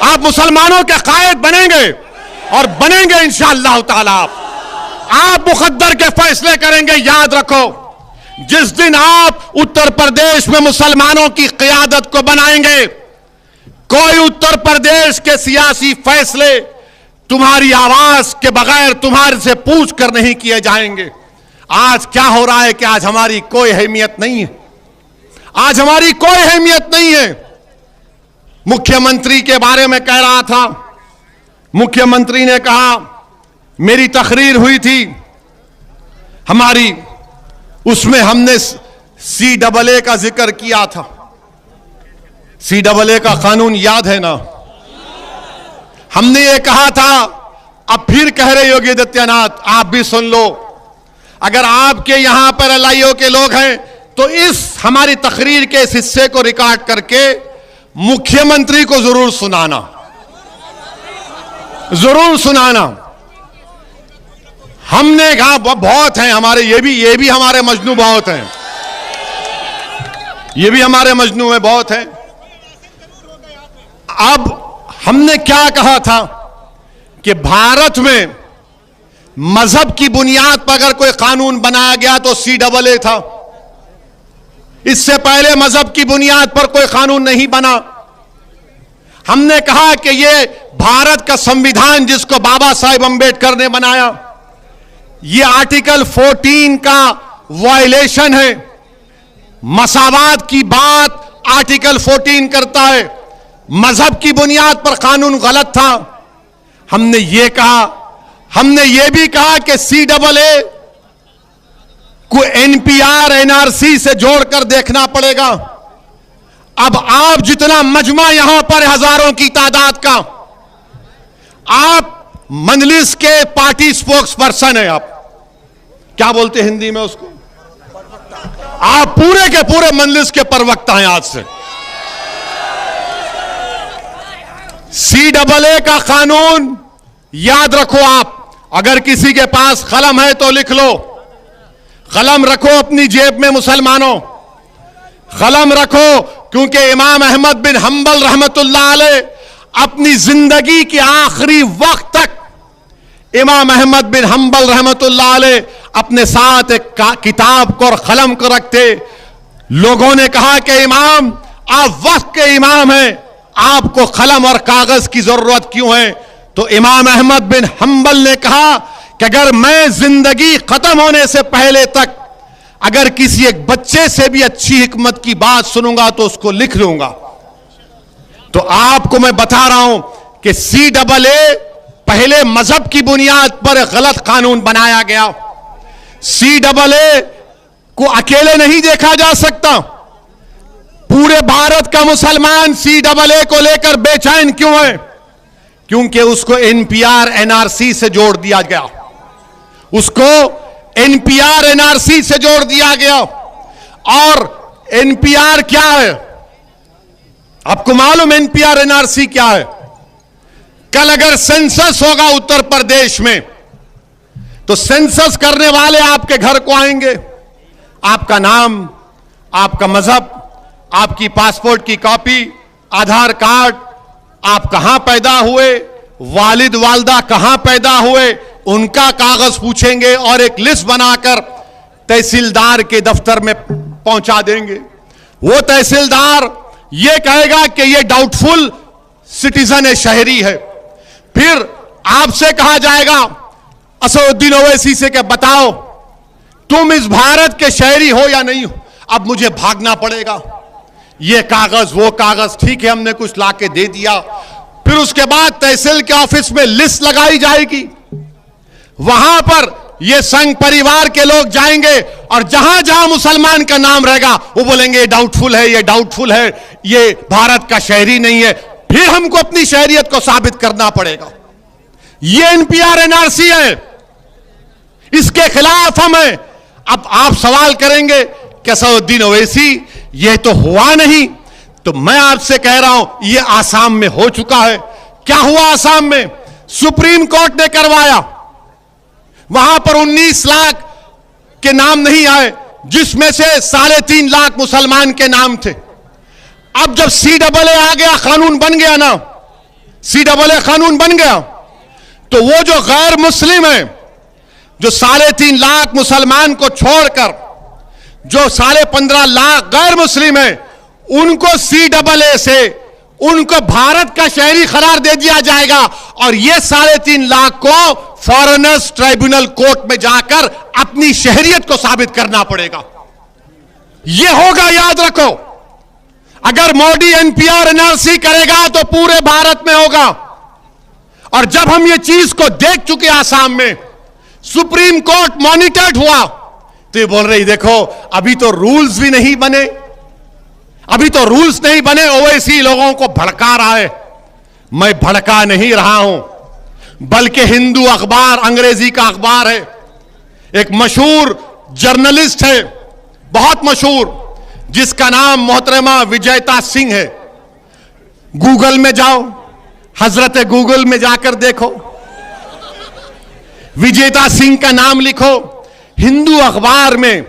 Speaker 1: आप मुसलमानों के कायद बनेंगे और बनेंगे इंशाअल्लाह ताला। आप मुकद्दर के फैसले करेंगे। याद रखो, जिस दिन आप उत्तर प्रदेश में मुसलमानों की क़ियादत को बनाएंगे, कोई उत्तर प्रदेश के सियासी फैसले तुम्हारी आवाज के बगैर तुम्हारे से पूछ कर नहीं किए जाएंगे। आज क्या हो रहा है कि आज हमारी कोई अहमियत नहीं है। आज हमारी कोई अहमियत नहीं है। मुख्यमंत्री के बारे में कह रहा था, मुख्यमंत्री ने कहा मेरी तकरीर हुई थी हमारी, उसमें हमने CAA का जिक्र किया था। CAA का कानून याद है ना? हमने ये कहा था, अब फिर कह रहे योगी आदित्यनाथ, आप भी सुन लो। अगर आपके यहां पर LIO के लोग हैं तो इस हमारी तकरीर के इस हिस्से को रिकॉर्ड करके मुख्यमंत्री को जरूर सुनाना, जरूर सुनाना। हमने कहा बहुत हैं हमारे, ये भी हमारे मजनू बहुत हैं, ये भी हमारे मजनू में बहुत हैं। अब हमने क्या कहा था कि भारत में मजहब की बुनियाद पर अगर कोई कानून बनाया गया तो CAA था। इससे पहले मजहब की बुनियाद पर कोई कानून नहीं बना। हमने कहा कि यह भारत का संविधान जिसको बाबा साहेब अंबेडकर ने बनाया, यह आर्टिकल 14 का वायलेशन है। मसावात की बात आर्टिकल 14 करता है। मजहब की बुनियाद पर कानून गलत था। हमने ये कहा, हमने ये भी कहा कि CAA को NPR NRC से जोड़कर देखना पड़ेगा। अब आप जितना मजमा यहां पर हजारों की तादाद का, आप मजलिस के पार्टी स्पोक्स पर्सन है। आप क्या बोलते हैं हिंदी में उसको? आप पूरे के पूरे मजलिस के प्रवक्ता हैं। आज से CAA का कानून याद रखो। आप अगर किसी के पास कलम है तो लिख लो। कलम रखो अपनी जेब में मुसलमानों, कलम रखो, क्योंकि इमाम अहमद बिन हंबल रहमतुल्लाह अलैह अपनी जिंदगी के आखिरी वक्त तक इमाम अहमद बिन हंबल रहमतुल्लाह अलैह अपने साथ एक किताब को और कलम को रखते। लोगों ने कहा कि इमाम, आप वक्त के इमाम हैं, आपको कलम और कागज की जरूरत क्यों है? तो इमाम अहमद बिन हंबल ने कहा कि अगर मैं जिंदगी खत्म होने से पहले तक अगर किसी एक बच्चे से भी अच्छी हिकमत की बात सुनूंगा तो उसको लिख लूंगा। तो आपको मैं बता रहा हूं कि CAA पहले मजहब की बुनियाद पर गलत कानून बनाया गया। CAA को अकेले नहीं देखा जा सकता। पूरे भारत का मुसलमान CAA को लेकर बेचैन क्यों है? क्योंकि उसको NPR NRC से जोड़ दिया गया। उसको NPR NRC से जोड़ दिया गया। और NPR क्या है? आपको मालूम NPR NRC क्या है? कल अगर सेंसस होगा उत्तर प्रदेश में तो सेंसस करने वाले आपके घर को आएंगे। आपका नाम, आपका मजहब, आपकी पासपोर्ट की कॉपी, आधार कार्ड, आप कहां पैदा हुए, वालिद वालदा कहां पैदा हुए, उनका कागज पूछेंगे और एक लिस्ट बनाकर तहसीलदार के दफ्तर में पहुंचा देंगे। वो तहसीलदार ये कहेगा कि ये डाउटफुल सिटीजन है, शहरी है। फिर आपसे कहा जाएगा असदुद्दीन ओवैसी से कि बताओ तुम इस भारत के शहरी हो या नहीं हो। अब मुझे भागना पड़ेगा, ये कागज वो कागज, ठीक है हमने कुछ लाके दे दिया। फिर उसके बाद तहसील के ऑफिस में लिस्ट लगाई जाएगी। वहां पर ये संघ परिवार के लोग जाएंगे और जहां जहां मुसलमान का नाम रहेगा वो बोलेंगे ये डाउटफुल है, ये डाउटफुल है, ये भारत का शहरी नहीं है। फिर हमको अपनी शहरियत को साबित करना पड़ेगा। ये NPR NRC है, इसके खिलाफ हम हैं। अब आप सवाल करेंगे कि असदुद्दीन ओवैसी ये तो हुआ नहीं, तो मैं आपसे कह रहा हूं ये आसाम में हो चुका है। क्या हुआ आसाम में? सुप्रीम कोर्ट ने करवाया। वहां पर 19 लाख के नाम नहीं आए, जिसमें से 3.5 लाख मुसलमान के नाम थे। अब जब CAA आ गया, कानून बन गया ना, CAA कानून बन गया, तो वो जो गैर मुस्लिम है, जो 3.5 लाख मुसलमान को छोड़कर जो 15.5 लाख गैर मुस्लिम है, उनको CAA से उनको भारत का शहरी करार दे दिया जाएगा और ये 3.5 लाख को फॉरेनर्स ट्राइब्यूनल कोर्ट में जाकर अपनी शहरियत को साबित करना पड़ेगा। यह होगा, याद रखो। अगर मोदी NPR NRC करेगा तो पूरे भारत में होगा। और जब हम ये चीज को देख चुके आसाम में, सुप्रीम कोर्ट मॉनिटर्ड हुआ, तो ये बोल रही देखो अभी तो रूल्स भी नहीं बने, अभी तो रूल्स नहीं बने, ओवैसी लोगों को भड़का रहा है। मैं भड़का नहीं रहा हूं, बल्कि हिंदू अखबार, अंग्रेजी का अखबार है, एक मशहूर जर्नलिस्ट है, बहुत मशहूर, जिसका नाम मोहतरमा विजेता सिंह है। गूगल में जाओ, हजरत गूगल में जाकर देखो, विजेता सिंह का नाम लिखो। हिंदू अखबार में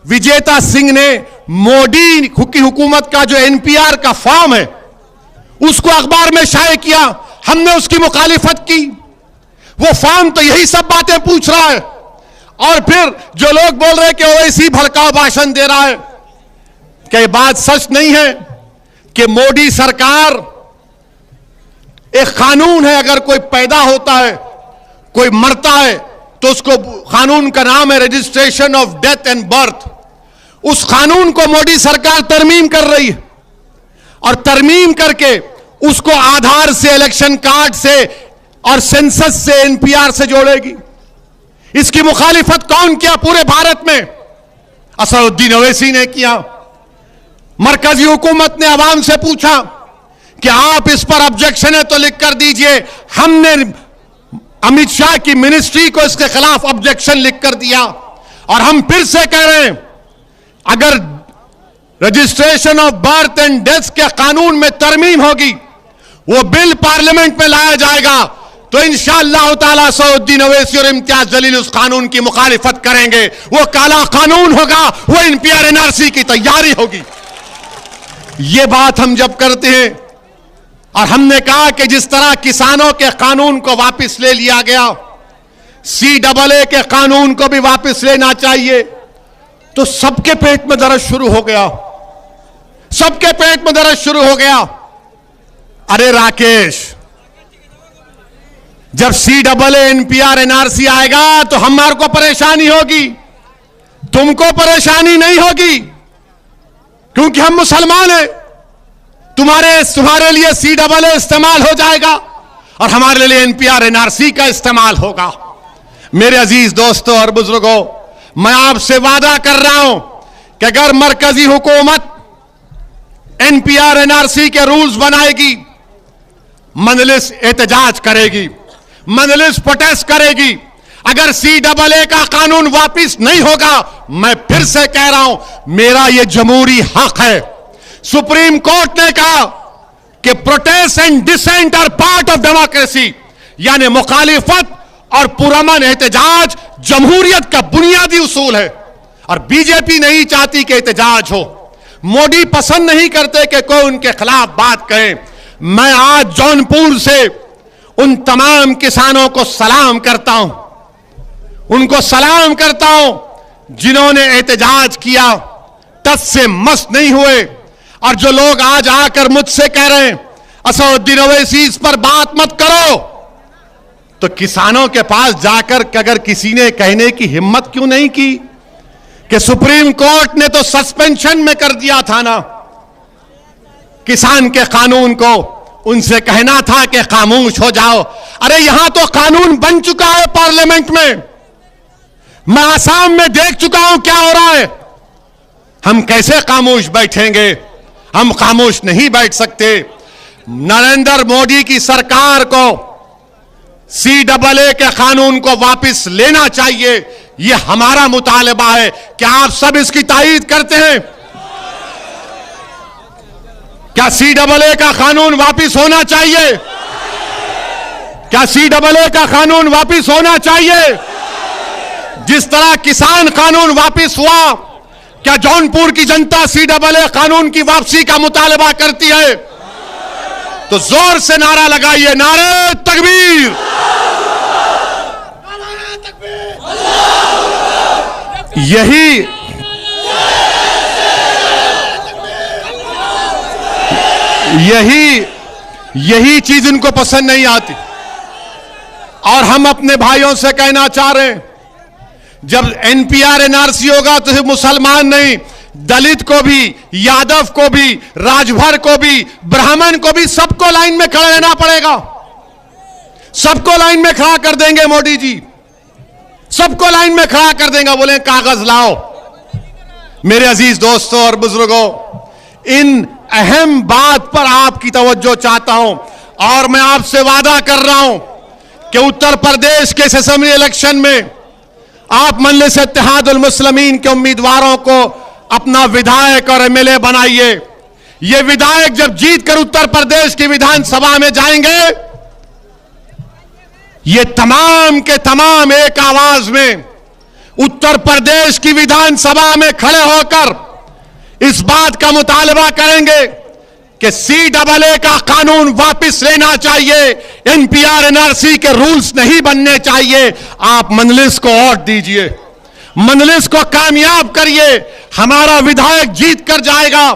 Speaker 1: विजेता सिंह ने मोदी की हुकूमत का जो NPR का फॉर्म है, उसको अखबार में शाये किया। हमने उसकी मुखालिफत की। वो फॉर्म तो यही सब बातें पूछ रहा है। और फिर जो लोग बोल रहे हैं कि ओवैसी भड़काऊ भाषण दे रहा है, क्या ये बात सच नहीं है कि मोदी सरकार, एक कानून है, अगर कोई पैदा होता है, कोई मरता है, तो उसको, कानून का नाम है registration of death and birth, उस कानून को मोदी सरकार तरमीम कर रही है और तरमीम करके उसको आधार से, इलेक्शन कार्ड से और सेंसस से, NPR से जोड़ेगी। इसकी मुखालिफत कौन किया पूरे भारत में? असदुद्दीन ओवैसी ने किया। मरकजी हुकूमत ने आवाम से पूछा कि आप इस पर ऑब्जेक्शन है तो लिख कर दीजिए। हमने अमित शाह की मिनिस्ट्री को इसके खिलाफ ऑब्जेक्शन लिख कर दिया और हम फिर से कह रहे हैं, अगर registration of birth and death के कानून में तरमीम होगी, वो बिल पार्लियामेंट में लाया जाएगा, तो इंशाअल्लाह ताला असदुद्दीन ओवैसी और इम्तियाज जलील उस कानून की मुखालिफत करेंगे। वो काला कानून होगा, वो NPR NRC की तैयारी होगी। ये बात हम जब करते हैं, और हमने कहा कि जिस तरह किसानों के कानून को वापस ले लिया गया, CAA के कानून को भी वापस लेना चाहिए, तो सबके पेट में दर्द शुरू हो गया, सबके पेट में दर्द शुरू हो गया। अरे राकेश, जब CAA NPR NRC आएगा तो हमारे को परेशानी होगी, तुमको परेशानी नहीं होगी, क्योंकि हम मुसलमान हैं। तुम्हारे लिए CAA इस्तेमाल हो जाएगा और हमारे लिए NPR NRC का इस्तेमाल होगा। मेरे अजीज दोस्तों और बुजुर्गों, मैं आपसे वादा कर रहा हूं कि अगर मरकजी हुकूमत NPR NRC के रूल्स बनाएगी, मजलिस एहतजाज करेगी, मजलिस प्रोटेस्ट करेगी। अगर CAA का कानून वापिस नहीं होगा, मैं फिर से कह रहा हूं, मेरा यह जमहूरी हक है। सुप्रीम कोर्ट ने कहा कि protest and dissent are part of democracy, यानी मुखालिफत और पुरअमन एहतजाज जमहूरियत का बुनियादी उसूल है। और बीजेपी नहीं चाहती कि एहतजाज हो, मोदी पसंद नहीं करते कि कोई उनके खिलाफ बात कहे। मैं आज जौनपुर से उन तमाम किसानों को सलाम करता हूं, उनको सलाम करता हूं जिन्होंने एहतजाज किया, टस से मस नहीं हुए। और जो लोग आज आकर मुझसे कह रहे हैं असदुद्दीन ओवैसी इस पर बात मत करो, तो किसानों के पास जाकर अगर किसी ने कहने की हिम्मत क्यों नहीं की कि सुप्रीम कोर्ट ने तो सस्पेंशन में कर दिया था ना किसान के कानून को, उनसे कहना था कि खामोश हो जाओ। अरे यहां तो कानून बन चुका है पार्लियामेंट में, मैं आसाम में देख चुका हूं क्या हो रहा है। हम कैसे खामोश बैठेंगे? हम खामोश नहीं बैठ सकते। नरेंद्र मोदी की सरकार को CAA के कानून को वापस लेना चाहिए, यह हमारा मुतालबा है। क्या आप सब इसकी तायीद करते हैं? क्या CAA का कानून वापस होना चाहिए? क्या CAA का कानून वापस होना चाहिए? जिस तरह किसान कानून वापस हुआ, क्या जौनपुर की जनता CAA कानून की वापसी का मुतालबा करती है? तो जोर से नारा लगाइए, नारे तकबीर। यही चीज इनको पसंद नहीं आती। और हम अपने भाइयों से कहना चाह रहे हैं, जब NPR NRC होगा तो सिर्फ मुसलमान नहीं, दलित को भी, यादव को भी, राजभर को भी, ब्राह्मण को भी, सबको लाइन में खड़ा रहना पड़ेगा। सबको लाइन में खड़ा कर देंगे मोदी जी, सबको लाइन में खड़ा कर देंगे। बोले कागज लाओ। मेरे अजीज दोस्तों और बुजुर्गों, इन अहम बात पर आपकी तवज्जो चाहता हूं और मैं आपसे वादा कर रहा हूं कि उत्तर प्रदेश के असेंबली इलेक्शन में आप मजलिस इत्तेहादुल मुस्लिमीन के उम्मीदवारों को अपना विधायक और MLA बनाइए। ये विधायक जब जीतकर उत्तर प्रदेश की विधानसभा में जाएंगे, ये तमाम के तमाम एक आवाज में उत्तर प्रदेश की विधानसभा में खड़े होकर इस बात का मुतालबा करेंगे कि CAA का कानून वापस लेना चाहिए, NPR NRC के रूल्स नहीं बनने चाहिए। आप मजलिस को वोट दीजिए, मजलिस को कामयाब करिए। हमारा विधायक जीत कर जाएगा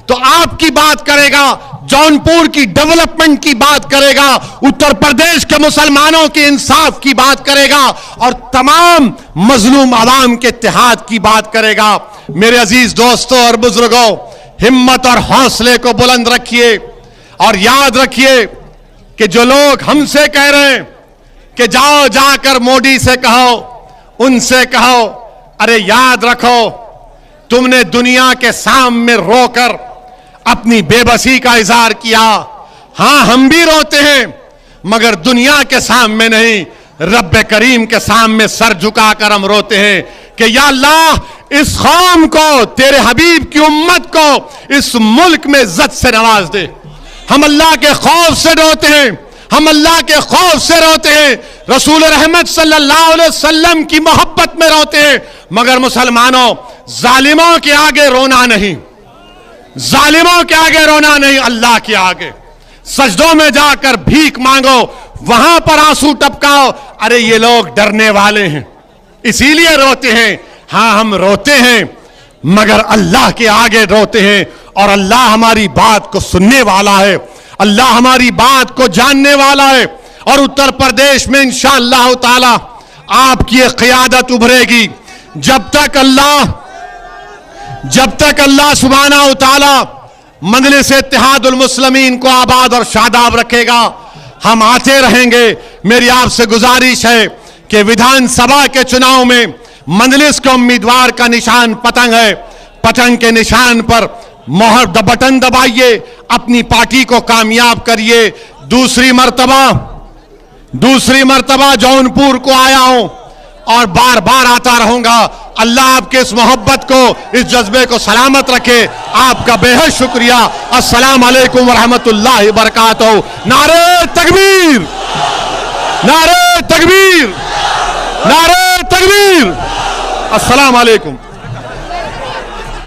Speaker 1: तो आपकी बात करेगा, जौनपुर की डेवलपमेंट की बात करेगा, उत्तर प्रदेश के मुसलमानों के इंसाफ की बात करेगा और तमाम मजलूम आवाम के इत्तेहाद की बात करेगा। मेरे अजीज दोस्तों और बुजुर्गों, हिम्मत और हौसले को बुलंद रखिए और याद रखिए कि जो लोग हमसे कह रहे हैं कि जाओ जाकर मोदी से कहो, उनसे कहो, अरे याद रखो, तुमने दुनिया के सामने रोकर अपनी बेबसी का इजहार किया। हां, हम भी रोते हैं, मगर दुनिया के सामने नहीं, रब्बे करीम के सामने सर झुकाकर हम रोते हैं कि या अल्लाह, इस कौम को, तेरे हबीब की उम्मत को इस मुल्क में इज्जत से नवाज दे। हम अल्लाह के खौफ से रोते हैं, हम अल्लाह के खौफ से रोते हैं, रसूल रहमत सल्लल्लाहु अलैहि वसल्लम की मोहब्बत में रोते हैं। मगर मुसलमानों, जालिमों के आगे रोना नहीं, जालिमों के आगे रोना नहीं, अल्लाह के आगे सजदों में जाकर भीख मांगो, वहां पर आंसू टपकाओ। अरे ये लोग डरने वाले हैं, इसीलिए रोते हैं। हां, हम रोते हैं, मगर अल्लाह के आगे रोते हैं और अल्लाह हमारी बात को सुनने वाला है, अल्लाह हमारी बात को जानने वाला है। और उत्तर प्रदेश में इंशाअल्लाह ताला आपकी एक क़ियादत उभरेगी। जब तक अल्लाह सुब्हाना व तआला मजलिस इत्तेहादुल मुस्लिमीन को आबाद और शादाब रखेगा, हम आते रहेंगे। मेरी आपसे गुजारिश है कि विधानसभा के चुनाव में मजलिस के उम्मीदवार का निशान पतंग है, पतंग के निशान पर मोहर बटन दबाइए, अपनी पार्टी को कामयाब करिए। दूसरी मर्तबा जौनपुर को आया हूं और बार बार आता रहूंगा। अल्लाह आपके इस मोहब्बत को, इस जज्बे को सलामत रखे। आपका बेहद शुक्रिया। अस्सलाम वालेकुम व रहमतुल्लाहि व बरकातहू। नारे तकबीर, नारे तकबीर, नारे तकबीर। अस्सलाम वालेकुम।